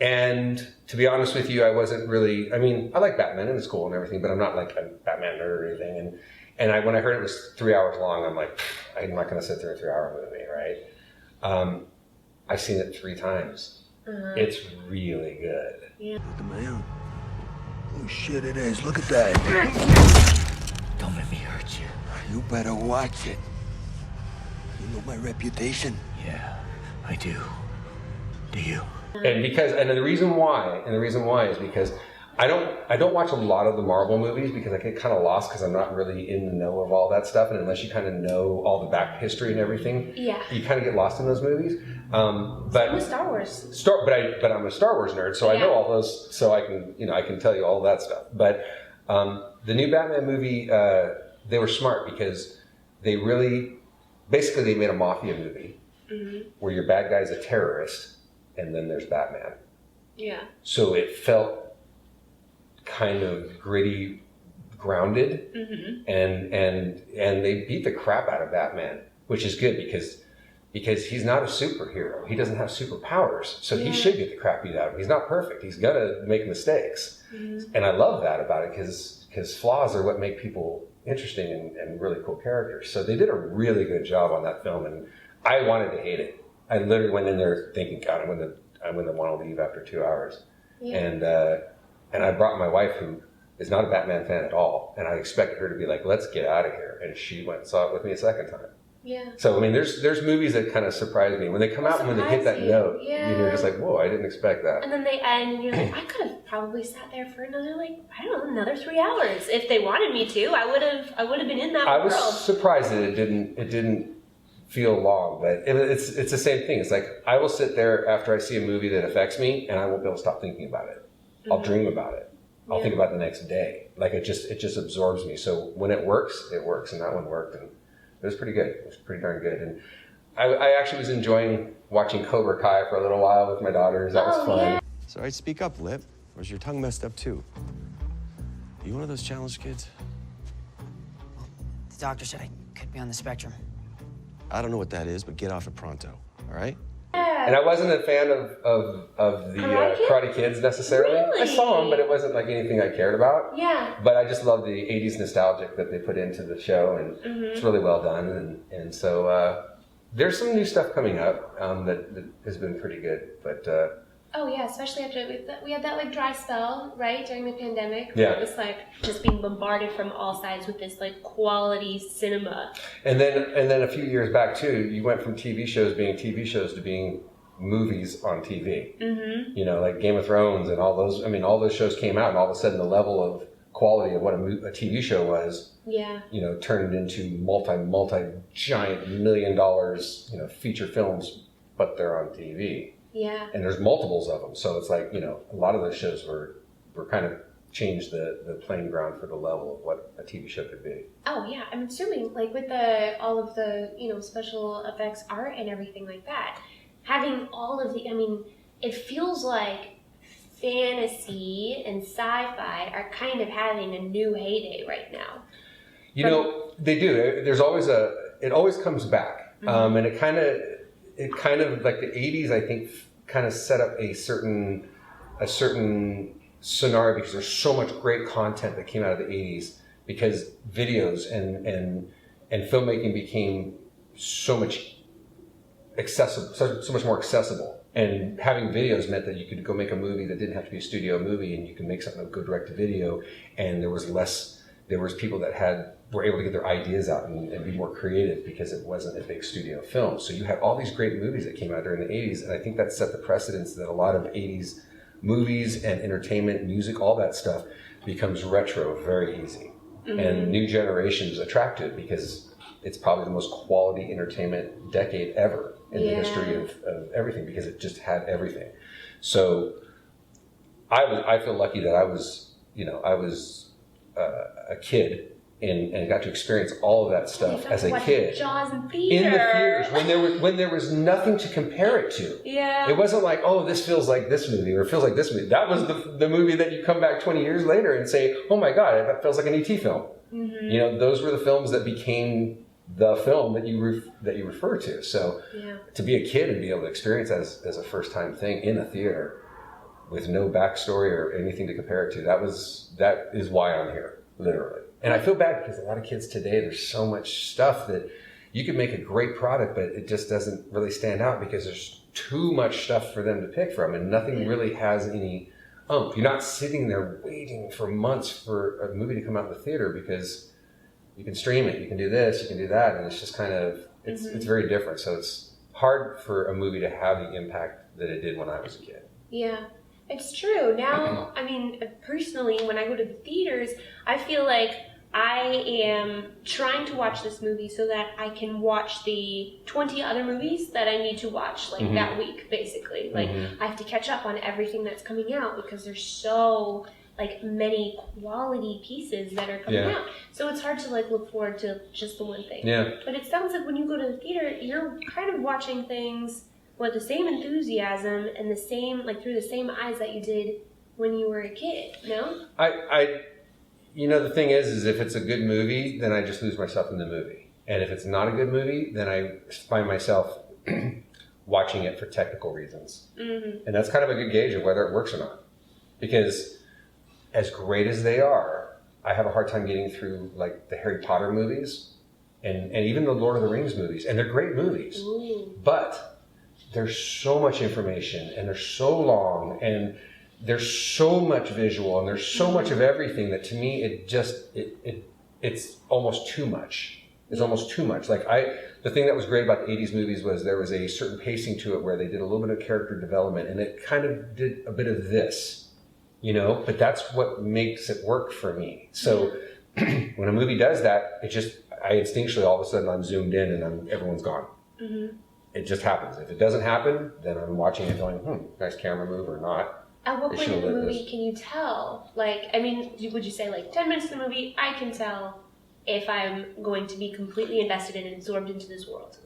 and to be honest with you, I wasn't really. I mean, I like Batman and it's cool and everything, but I'm not like a Batman nerd or anything. And when I heard it was 3 hours long, I'm like, I'm not going to sit through a 3-hour movie, right? I've seen it 3 times. It's really good. Look at my own. Oh shit, it is. Look at that. Don't let me hurt you. You better watch it. You know my reputation. Yeah, I do. Do you? And the reason why is because I don't watch a lot of the Marvel movies because I get kind of lost because I'm not really in the know of all that stuff, and unless you kind of know all the back history and everything, you kind of get lost in those movies. But I'm a Star Wars. But I'm a Star Wars nerd, so I know all those, so I can tell you all that stuff. But the new Batman movie, they were smart because they made a mafia movie where your bad guy's a terrorist, and then there's Batman. Yeah. So it felt kind of gritty, grounded, and they beat the crap out of Batman, which is good because he's not a superhero. He doesn't have superpowers, so he should get the crap beat out of him. He's not perfect. He's gonna make mistakes, and I love that about it because flaws are what make people interesting and really cool characters. So they did a really good job on that film, and I wanted to hate it. I literally went in there thinking, God, I'm gonna want to leave after 2 hours, and I brought my wife, who is not a Batman fan at all, and I expected her to be like, let's get out of here. And she went and saw it with me a second time. Yeah. So I mean, there's movies that kind of surprise me when they come out and when they hit that Surprise you. note. Yeah. You're just like, whoa, I didn't expect that. And then they end, and you're like, I could have probably sat there for another, like, I don't know, another 3 hours if they wanted me to. I would have been in that I world. was surprised that it didn't feel long, but it's the same thing. It's like I will sit there after I see a movie that affects me, and I won't be able to stop thinking about it. I'll dream about it. I'll think about it the next day. Like it just absorbs me. So when it works, and that one worked, and it was pretty good. It was pretty darn good. And I actually was enjoying watching Cobra Kai for a little while with my daughters. That was fun. Yeah. Sorry, speak up, Lip. Or is your tongue messed up too? You one of those challenged kids? The doctor said I could be on the spectrum. I don't know what that is, but get off it pronto, all right? And I wasn't a fan of the Karate Kids necessarily. Really? I saw them, but it wasn't like anything I cared about. Yeah. But I just love the 80s nostalgic that they put into the show, and it's really well done. And so there's some new stuff coming up that has been pretty good. But Oh yeah, especially after we had that like dry spell, right, during the pandemic. Yeah. It was like just being bombarded from all sides with this like quality cinema. and then a few years back too, you went from TV shows being TV shows to being movies on TV. Mm-hmm. You know, like Game of Thrones and all those. I mean, all those shows came out, and all of a sudden the level of quality of what a TV show was, Yeah. you know, turned into multi giant $1 million, you know, feature films, but they're on TV. Yeah. And there's multiples of them. So it's like, you know, a lot of those shows were kind of changed the playing ground for the level of what a TV show could be. Oh yeah, I'm assuming like with all of the, you know, special effects art and everything like that, having all of the, I mean, it feels like fantasy and sci-fi are kind of having a new heyday right now. You know, they do. There's always it always comes back. And it kind of like the 80s, I think, kind of set up a certain scenario because there's so much great content that came out of the 80s because videos and filmmaking became so much accessible, so much more accessible. And having videos meant that you could go make a movie that didn't have to be a studio movie, and you can make something go direct to video, and there was people that were able to get their ideas out and be more creative because it wasn't a big studio film. So you had all these great movies that came out during the 80s, and I think that set the precedence that a lot of 80s movies and entertainment, music, all that stuff becomes retro very easy. And new generations attract it because it's probably the most quality entertainment decade ever in the history of everything because it just had everything. So I feel lucky that I was a kid and got to experience all of that stuff as a kid Jaws in in theater. the theaters when there was nothing to compare it to. Yeah. It wasn't like, oh, this feels like this movie or it feels like this movie. That was the movie that you come back 20 years later and say, oh my God, that feels like an ET film. Mm-hmm. You know, those were the films that became the film that you refer to. So to be a kid and be able to experience that as a first time thing in a theater with no backstory or anything to compare it to, that is why I'm here, literally. And I feel bad because a lot of kids today, there's so much stuff that you could make a great product, but it just doesn't really stand out because there's too much stuff for them to pick from and nothing really has any oomph. You're not sitting there waiting for months for a movie to come out in the theater because you can stream it, you can do this, you can do that, and it's just kind of, it's very different. So it's hard for a movie to have the impact that it did when I was a kid. Yeah, it's true. Now, I mean, personally, when I go to the theaters, I feel like I am trying to watch this movie so that I can watch the 20 other movies that I need to watch like that week, basically. Like I have to catch up on everything that's coming out because there's so like many quality pieces that are coming out. So it's hard to like look forward to just the one thing. Yeah. But it sounds like when you go to the theater, you're kind of watching things with the same enthusiasm and the same, like through the same eyes that you did when you were a kid, no? You know, the thing is if it's a good movie, then I just lose myself in the movie. And if it's not a good movie, then I find myself watching it for technical reasons. And that's kind of a good gauge of whether it works or not. Because as great as they are, I have a hard time getting through like the Harry Potter movies and even the Lord of the Rings movies. And they're great movies. But there's so much information and they're so long and there's so much visual and there's so much of everything that to me it's almost too much. is almost too much. Like the thing that was great about the 80s movies was there was a certain pacing to it where they did a little bit of character development, and it kind of did a bit of this, you know, but that's what makes it work for me. So when a movie does that, I instinctually, all of a sudden I'm zoomed in and everyone's gone. Mm-hmm. It just happens. If it doesn't happen, then I'm watching it going, nice camera move or not. At what They point in should've the let movie this. can you tell? Like, I mean, would you say like 10 minutes of the movie, I can tell if I'm going to be completely invested in and absorbed into this world?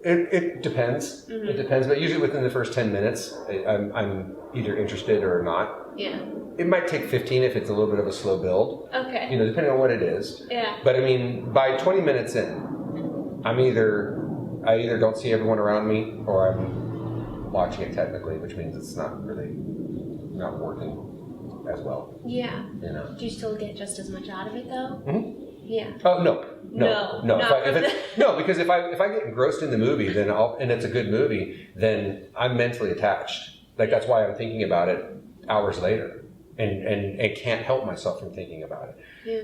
It depends. Mm-hmm. It depends, but usually within the first 10 minutes, I'm either interested or not. Yeah. It might take 15 if it's a little bit of a slow build, Okay. you know, depending on what it is. Yeah. But I mean, by 20 minutes in, I either don't see everyone around me or I'm watching it technically, which means it's not working as well. Yeah. You know. Do you still get just as much out of it though? Mm-hmm. Yeah. Oh no. No, No, because if I get engrossed in the movie, then and it's a good movie, then I'm mentally attached. Like that's why I'm thinking about it hours later, and can't help myself from thinking about it. Yeah.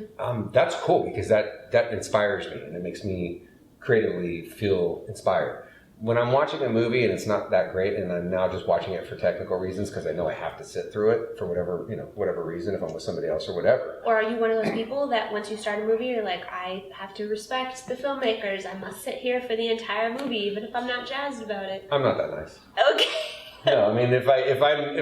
That's cool because that inspires me and it makes me creatively feel inspired. When I'm watching a movie and it's not that great, and I'm now just watching it for technical reasons because I know I have to sit through it for whatever reason, if I'm with somebody else or whatever. Or are you one of those people that once you start a movie, you're like, I have to respect the filmmakers. I must sit here for the entire movie, even if I'm not jazzed about it. I'm not that nice. Okay. No, I mean if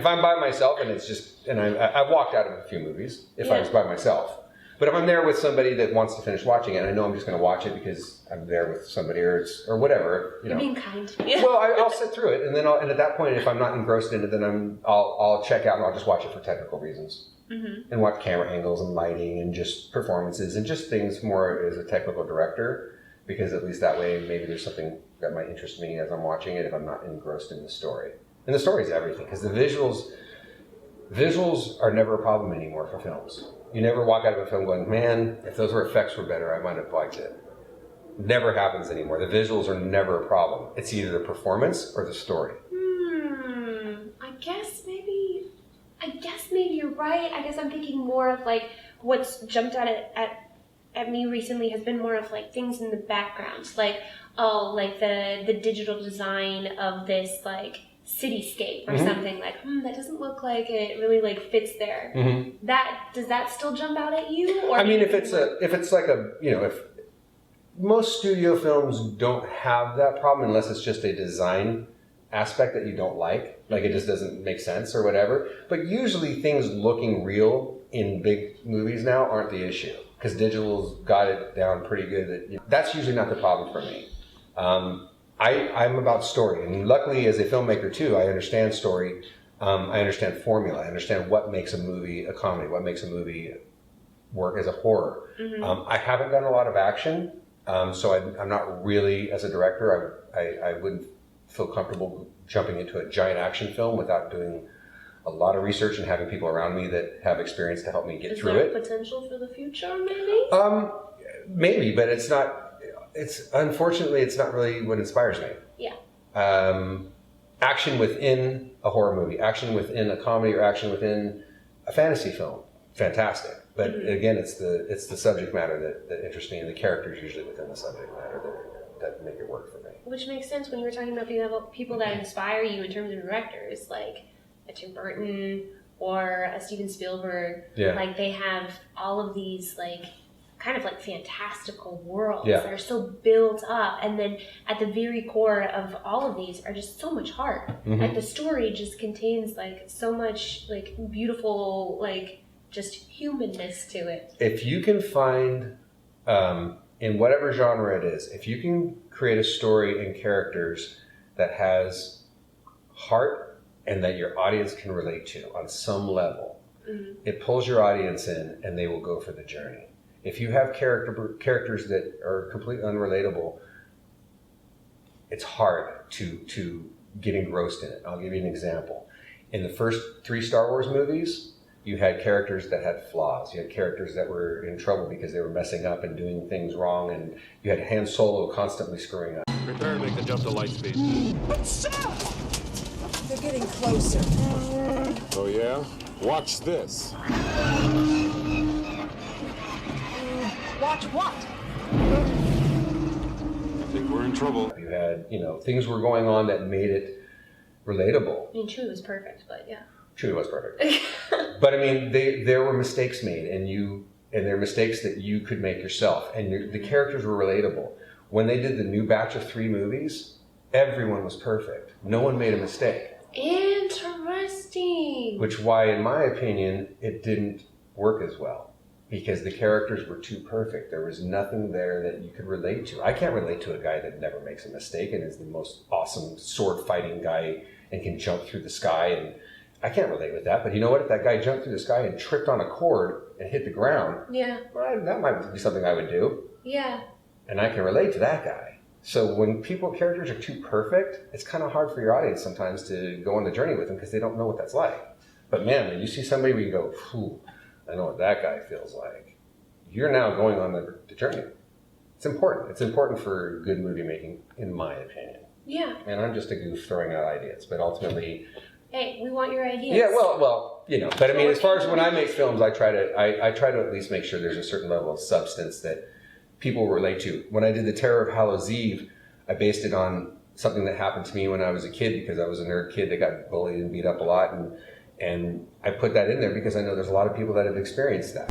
I'm by myself and it's just, and I've walked out of a few movies if I was by myself. But if I'm there with somebody that wants to finish watching it, and I know I'm just going to watch it because I'm there with somebody or whatever, You're being kind to me. Well, I'll sit through it, and then and at that point, if I'm not engrossed in it, then I'll check out and I'll just watch it for technical reasons, and watch camera angles and lighting and just performances and just things more as a technical director, because at least that way maybe there's something that might interest me as I'm watching it if I'm not engrossed in the story. And the story is everything, because the visuals are never a problem anymore for films. You never walk out of a film going, man, if those effects were better, I might have liked it. Never happens anymore. The visuals are never a problem. It's either the performance or the story. I guess maybe you're right. I guess I'm thinking more of like what's jumped out at me recently has been more of like things in the background, like the digital design of this like cityscape or something, like that doesn't look like it really like fits there. Does that still jump out at you? Or I mean, if most studio films don't have that problem unless it's just a design aspect that you don't like it just doesn't make sense or whatever. But usually things looking real in big movies now aren't the issue, because digital's got it down pretty good. That's usually not the problem for me. I'm about story, and luckily as a filmmaker too, I understand story, I understand formula, I understand what makes a movie a comedy, what makes a movie work as a horror. I haven't done a lot of action, so I'm not really, as a director, I wouldn't feel comfortable jumping into a giant action film without doing a lot of research and having people around me that have experience to help me get through it. Is there potential for the future, maybe? Maybe, but it's not. Unfortunately, it's not really what inspires me. Yeah. Action within a horror movie, action within a comedy, or action within a fantasy film, fantastic. But again, it's the subject matter that interests me, and the characters usually within the subject matter that make it work for me. Which makes sense when you were talking about people that inspire you in terms of directors, like a Tim Burton or a Steven Spielberg. Yeah. Like they have all of these like kind of like fantastical worlds Yeah. that are so built up, and then at the very core of all of these are just so much heart. Like the story just contains like so much like beautiful like just humanness to it. If you can find, in whatever genre it is, if you can create a story and characters that has heart and that your audience can relate to on some level, it pulls your audience in and they will go for the journey. If you have characters that are completely unrelatable, it's hard to get engrossed in it. I'll give you an example. In the first 3 Star Wars movies, you had characters that had flaws. You had characters that were in trouble because they were messing up and doing things wrong, and you had Han Solo constantly screwing up. Prepare to make the jump to light speed. What's up? They're getting closer. Oh yeah? Watch this. Watch Watch what? I think we're in trouble. You had, things were going on that made it relatable. I mean, Chewie was perfect, but yeah. Chewie was perfect. But I mean, there were mistakes made, and there are mistakes that you could make yourself, and the characters were relatable. When they did the new batch of 3 movies, everyone was perfect. No one made a mistake. Interesting. Which why, in my opinion, it didn't work as well. Because the characters were too perfect. There was nothing there that you could relate to. I can't relate to a guy that never makes a mistake and is the most awesome sword fighting guy and can jump through the sky. And I can't relate with that. But you know what? If that guy jumped through the sky and tripped on a cord and hit the ground, well, that might be something I would do. Yeah. And I can relate to that guy. So when characters are too perfect, it's kind of hard for your audience sometimes to go on the journey with them because they don't know what that's like. But man, when you see somebody where you go, phew, I know what that guy feels like. You're now going on the journey. It's important. It's important for good movie making, in my opinion. Yeah. And I'm just a goof throwing out ideas, but ultimately... Hey, we want your ideas. Yeah, well, but I mean, as far as when I make films, I try to at least make sure there's a certain level of substance that people relate to. When I did The Terror of Hallows Eve, I based it on something that happened to me when I was a kid because I was a nerd kid that got bullied and beat up a lot, and I put that in there because I know there's a lot of people that have experienced that.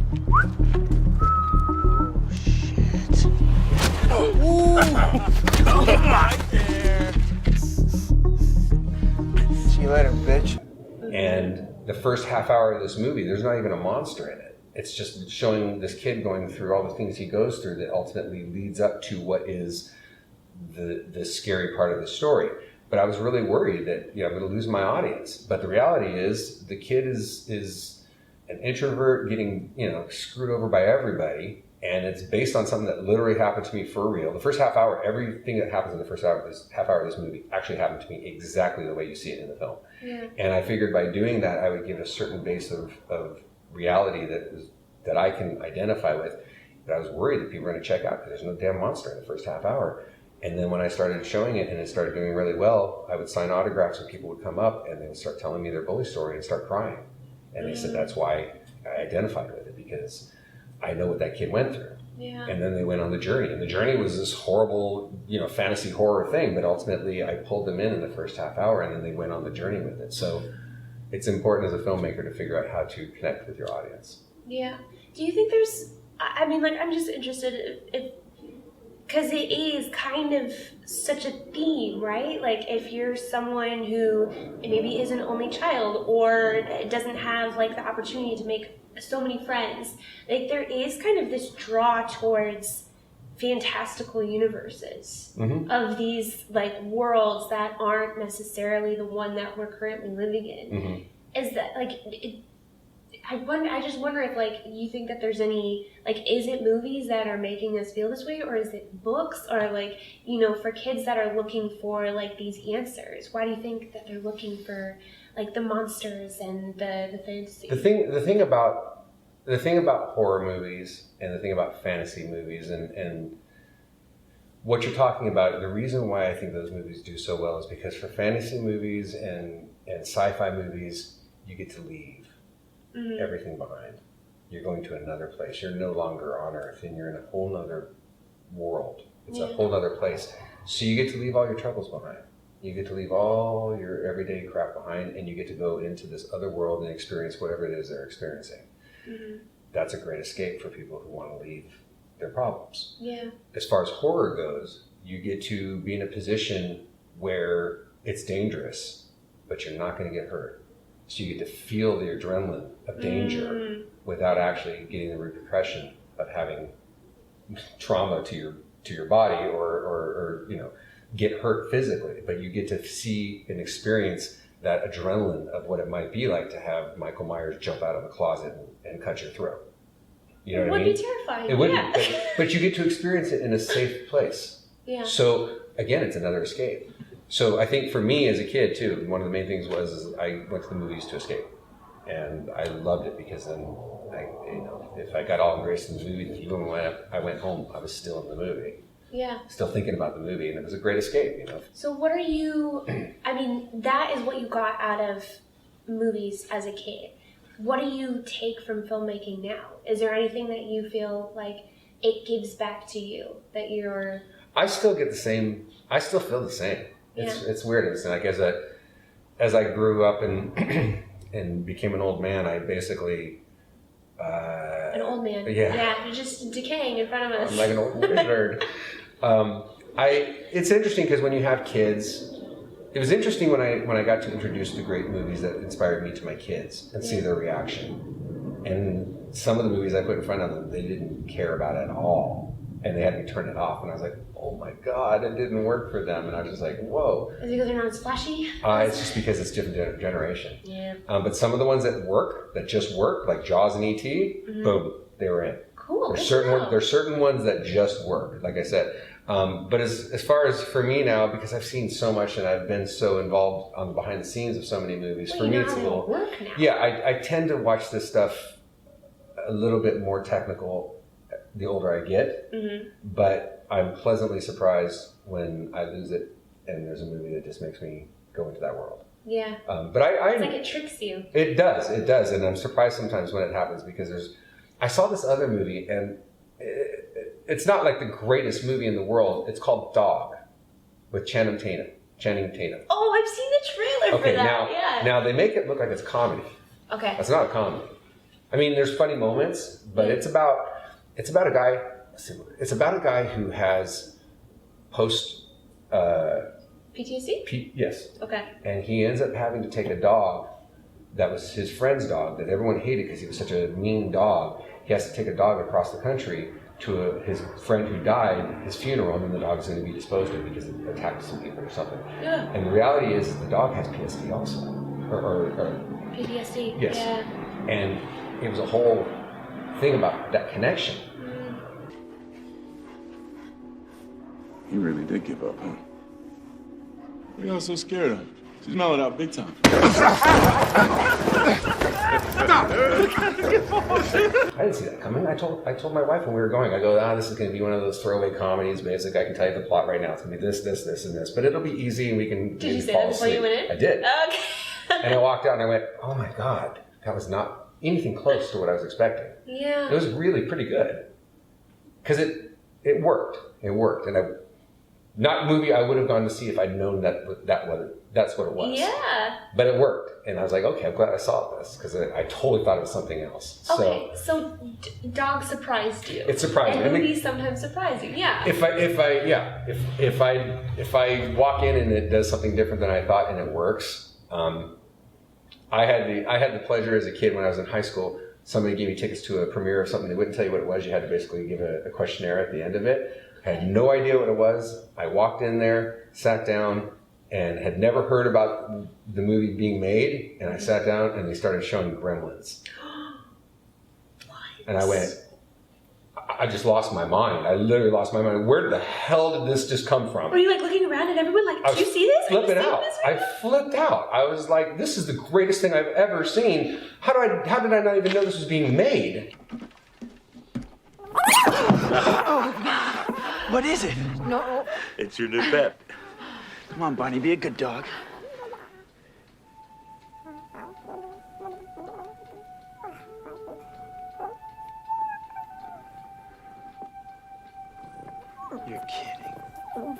See you later, bitch. And the first half hour of this movie, there's not even a monster in it. It's just showing this kid going through all the things he goes through that ultimately leads up to what is the scary part of the story. But I was really worried that I'm going to lose my audience. But the reality is the kid is an introvert getting screwed over by everybody. And it's based on something that literally happened to me for real. The first half hour, everything that happens in the first half hour of this movie actually happened to me exactly the way you see it in the film. Yeah. And I figured by doing that, I would give a certain base of reality that I can identify with. But I was worried that people were going to check out because there's no damn monster in the first half hour. And then when I started showing it and it started doing really well, I would sign autographs and people would come up and they would start telling me their bully story and start crying. And they said that's why I identified with it, because I know what that kid went through. Yeah. And then they went on the journey. And the journey was this horrible, fantasy horror thing. But ultimately, I pulled them in the first half hour and then they went on the journey with it. So it's important as a filmmaker to figure out how to connect with your audience. Yeah. Do you think there's, I'm just interested if because it is kind of such a theme, right? Like if you're someone who maybe is an only child or doesn't have like the opportunity to make so many friends, like there is kind of this draw towards fantastical universes of these like worlds that aren't necessarily the one that we're currently living in. Is that like I just wonder if like you think that there's any like, is it movies that are making us feel this way, or is it books, or like, for kids that are looking for like these answers? Why do you think that they're looking for like the monsters and the fantasy? The thing about horror movies and the thing about fantasy movies and what you're talking about, the reason why I think those movies do so well is because for fantasy movies and sci-fi movies, you get to leave everything behind. You're going to another place. You're no longer on Earth, and you're in a whole nother world. It's a whole other place. So you get to leave all your troubles behind. You get to leave all your everyday crap behind, and you get to go into this other world and experience whatever it is they're experiencing. That's a great escape for people who want to leave their problems. Yeah. As far as horror goes, you get to be in a position where it's dangerous, but you're not going to get hurt. So you get to feel the adrenaline of danger without actually getting the repercussion of having trauma to your body or get hurt physically. But you get to see and experience that adrenaline of what it might be like to have Michael Myers jump out of a closet and cut your throat. You know what I mean? It would be terrifying. It would be, but you get to experience it in a safe place. Yeah. So again, it's another escape. So I think for me as a kid too, one of the main things was I went to the movies to escape, and I loved it because then if I got all embraced in the movie, even when I went home, I was still in the movie. Yeah. Still thinking about the movie, and it was a great escape, So what are you? I mean, that is what you got out of movies as a kid. What do you take from filmmaking now? Is there anything that you feel like it gives back to you that you're... I still get the same. I still feel the same. It's weird. It's like as I grew up and and became an old man, I basically an old man. Yeah. You're just decaying in front of us. I'm like an old wizard. It's interesting because when you have kids, it was interesting when I got to introduce the great movies that inspired me to my kids and see their reaction. And some of the movies I put in front of them, they didn't care about at all. And they had me turn it off. And I was like, oh my God, it didn't work for them. And I was just like, whoa. Is it because they're not as flashy? It's just because it's different generation. Yeah. But some of the ones that just work, like Jaws and E.T., boom, they were in. Cool. There's certain ones that just work, like I said. But as far as for me now, because I've seen so much and I've been so involved on the behind the scenes of so many movies, for me it's a little... work now. Yeah, I tend to watch this stuff a little bit more technical the older I get, but I'm pleasantly surprised when I lose it and there's a movie that just makes me go into that world. Yeah. But it's like it tricks you. It does, and I'm surprised sometimes when it happens because I saw this other movie and it's not like the greatest movie in the world. It's called Dog with Channing Tatum. Oh, I've seen the trailer for that. Now they make it look like it's comedy. Okay. It's not a comedy. I mean, there's funny moments, but it's about a guy. It's about a guy who has post PTSD? Yes. Okay. And he ends up having to take a dog that was his friend's dog that everyone hated because he was such a mean dog. He has to take a dog across the country to his friend who died, his funeral, and then the dog is going to be disposed of because it attacked some people or something. Yeah. And the reality is the dog has PTSD also. Or PTSD. Yes. Yeah. And it was a whole thing about that connection. You really did give up, huh? What are y'all so scared of? She's mellowed out big time. I didn't see that coming. I told my wife when we were going, I go, this is going to be one of those throwaway comedies. Basic, I can tell you the plot right now. It's going to be this, this, this, and this. But it'll be easy and we can Did you say fall that before asleep. you went in? I did. Okay. And I walked out and I went, oh my God, that was not anything close to what I was expecting. Yeah. It was really pretty good. Because it worked. It worked. And not a movie I would have gone to see if I'd known that's what it was. Yeah. But it worked. And I was like, okay, I'm glad I saw this because I totally thought it was something else. Okay, so Dog surprised you. It surprised me. And movies sometimes surprise you, yeah. If I walk in and it does something different than I thought and it works, I had the pleasure as a kid when I was in high school. Somebody gave me tickets to a premiere of something. They wouldn't tell you what it was. You had to basically give a questionnaire at the end of it. I had no idea what it was. I walked in there, sat down, and had never heard about the movie being made. And I sat down and they started showing Gremlins. And I went, I just lost my mind. I literally lost my mind. Where the hell did this just come from? Were you like looking around and everyone like, did you see this? Flipping out. I flipped out. I was like, this is the greatest thing I've ever seen. How did I not even know this was being made? What is it? No. It's your new pet. Come on, Barney, be a good dog. You're kidding.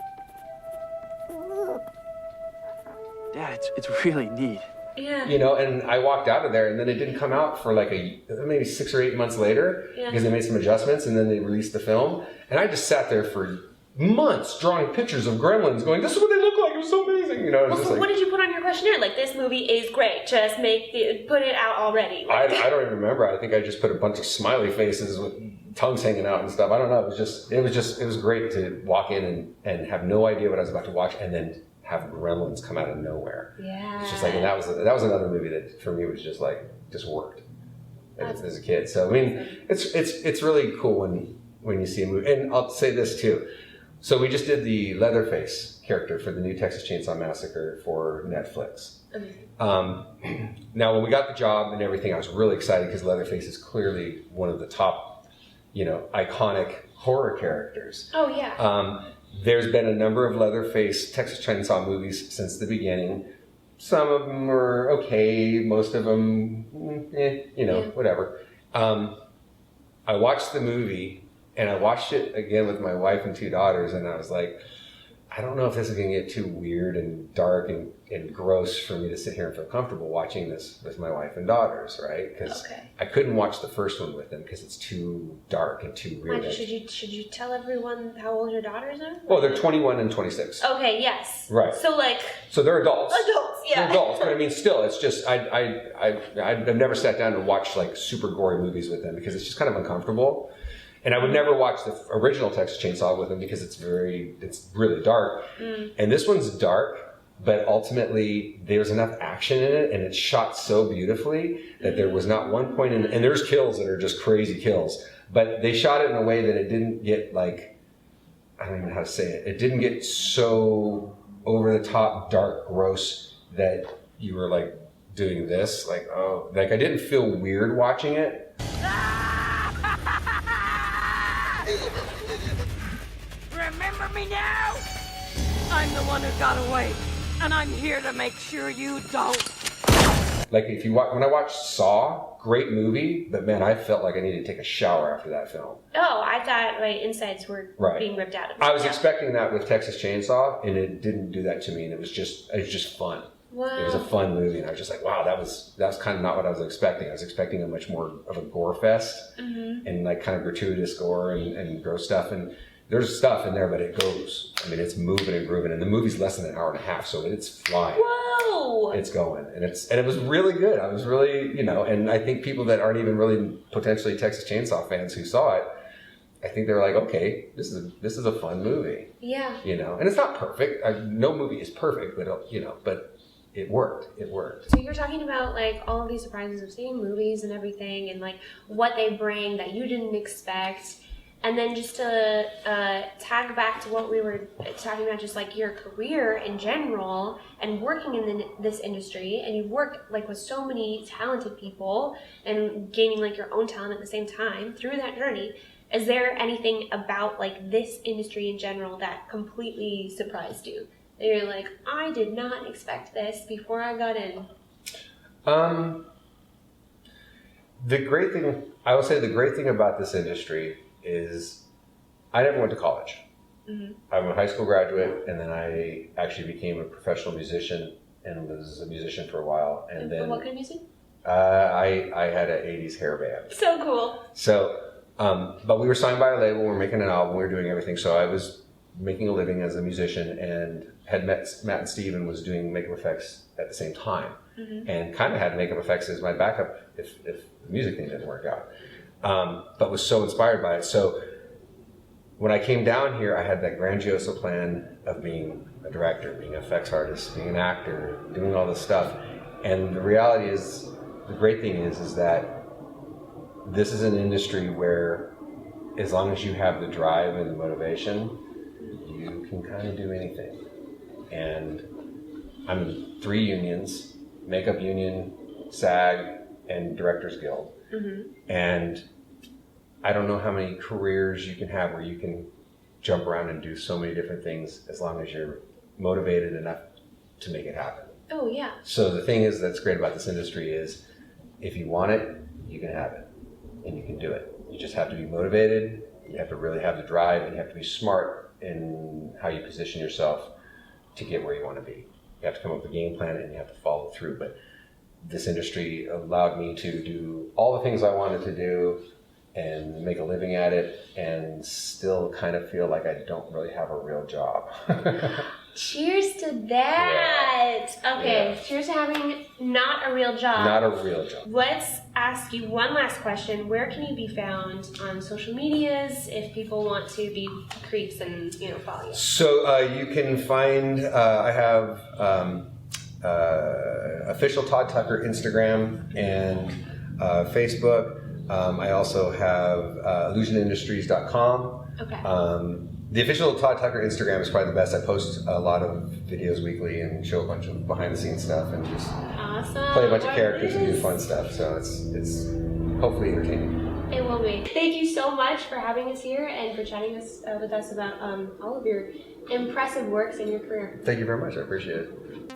Dad, it's really neat. Yeah. You know, and I walked out of there, and then it didn't come out for like maybe 6 or 8 months later because they made some adjustments, and then they released the film. And I just sat there for months drawing pictures of Gremlins, going, "This is what they look like. It was so amazing." You know, it was so what did you put on your questionnaire? Like, this movie is great. Just put it out already. Like, I don't even remember. I think I just put a bunch of smiley faces with tongues hanging out and stuff. I don't know. It was great to walk in and have no idea what I was about to watch, and then have Gremlins come out of nowhere. Yeah. It's just like, and that was another movie that for me was just worked as a kid. So I mean, it's really cool when you see a movie. And I'll say this too. So we just did the Leatherface character for the new Texas Chainsaw Massacre for Netflix. Now, when we got the job and everything, I was really excited because Leatherface is clearly one of the top, iconic horror characters. Oh yeah. There's been a number of Leatherface Texas Chainsaw movies since the beginning. Some of them are okay, most of them, whatever. I watched the movie, And I watched it again with my wife and 2 daughters, and I was like, I don't know if this is going to get too weird and dark and gross for me to sit here and feel comfortable watching this with my wife and daughters, right? Because I couldn't watch the first one with them because it's too dark and too weird. Should you tell everyone how old your daughters are? Well, they're 21 and 26. Okay, yes. Right. So they're adults. Adults, yeah. They're adults, but I mean, still, it's just I've never sat down and watched like super gory movies with them because it's just kind of uncomfortable. And I would never watch the original Texas Chainsaw with them because it's really dark. And this one's dark, but ultimately there's enough action in it, and it's shot so beautifully that there was not one point in, and there's kills that are just crazy kills, but they shot it in a way that it didn't get like, I don't even know how to say it. It didn't get so over the top, dark, gross that you were like doing this, like, oh, like I didn't feel weird watching it. Remember me now? I'm the one who got away, and I'm here to make sure you don't. Like if you watch, when I watched Saw, great movie, but man, I felt like I needed to take a shower after that film. Oh, I thought my insides were being ripped out of me. I was expecting that with Texas Chainsaw, and it didn't do that to me, and it was just fun. Wow. It was a fun movie, and I was just like, wow, that was kind of not what I was expecting. I was expecting a much more of a gore fest, and like kind of gratuitous gore and gross stuff, and there's stuff in there, but it goes. I mean, it's moving and grooving, and the movie's less than an hour and a half, so it's flying. Whoa! It's going, and it was really good. I was really, and I think people that aren't even really potentially Texas Chainsaw fans who saw it, I think they're like, okay, this is a fun movie. Yeah. And it's not perfect. No movie is perfect, but it worked. It worked. So you're talking about like all of these surprises of seeing movies and everything, and like what they bring that you didn't expect. And then just to tag back to what we were talking about, just like your career in general and working in this industry, and you work like with so many talented people and gaining like your own talent at the same time through that journey. Is there anything about like this industry in general that completely surprised you? That you're like, I did not expect this before I got in. I will say the great thing about this industry is I never went to college. Mm-hmm. I'm a high school graduate, and then I actually became a professional musician and was a musician for a while. And then what kind of music? I had an 80s hair band. So cool. So, but we were signed by a label. We were making an album. We were doing everything. So I was making a living as a musician, and had met Matt and Steve and was doing makeup effects at the same time, and kind of had makeup effects as my backup if the music thing didn't work out. But was so inspired by it. So when I came down here, I had that grandiose plan of being a director, being an effects artist, being an actor, doing all this stuff. And the reality is, the great thing is that this is an industry where as long as you have the drive and the motivation, you can kind of do anything. And I'm in 3 unions, Makeup Union, SAG, and Directors Guild. And I don't know how many careers you can have where you can jump around and do so many different things as long as you're motivated enough to make it happen. Oh, yeah. So the thing is that's great about this industry is if you want it, you can have it, and you can do it. You just have to be motivated, you have to really have the drive, and you have to be smart in how you position yourself to get where you want to be. You have to come up with a game plan, and you have to follow through. But this industry allowed me to do all the things I wanted to do and make a living at it, and still kind of feel like I don't really have a real job. Cheers to that. Yeah. Okay, Yeah. Cheers to having not a real job. Not a real job. Let's ask you one last question. Where can you be found on social medias if people want to be creeps and follow you? So you can find, I have official Todd Tucker Instagram and Facebook. I also have illusionindustries.com. Okay. The official Todd Tucker Instagram is probably the best. I post a lot of videos weekly and show a bunch of behind the scenes stuff and just play a bunch of characters and do fun stuff. So it's hopefully entertaining. It will be. Thank you so much for having us here and for chatting with us about all of your impressive works in your career. Thank you very much. I appreciate it.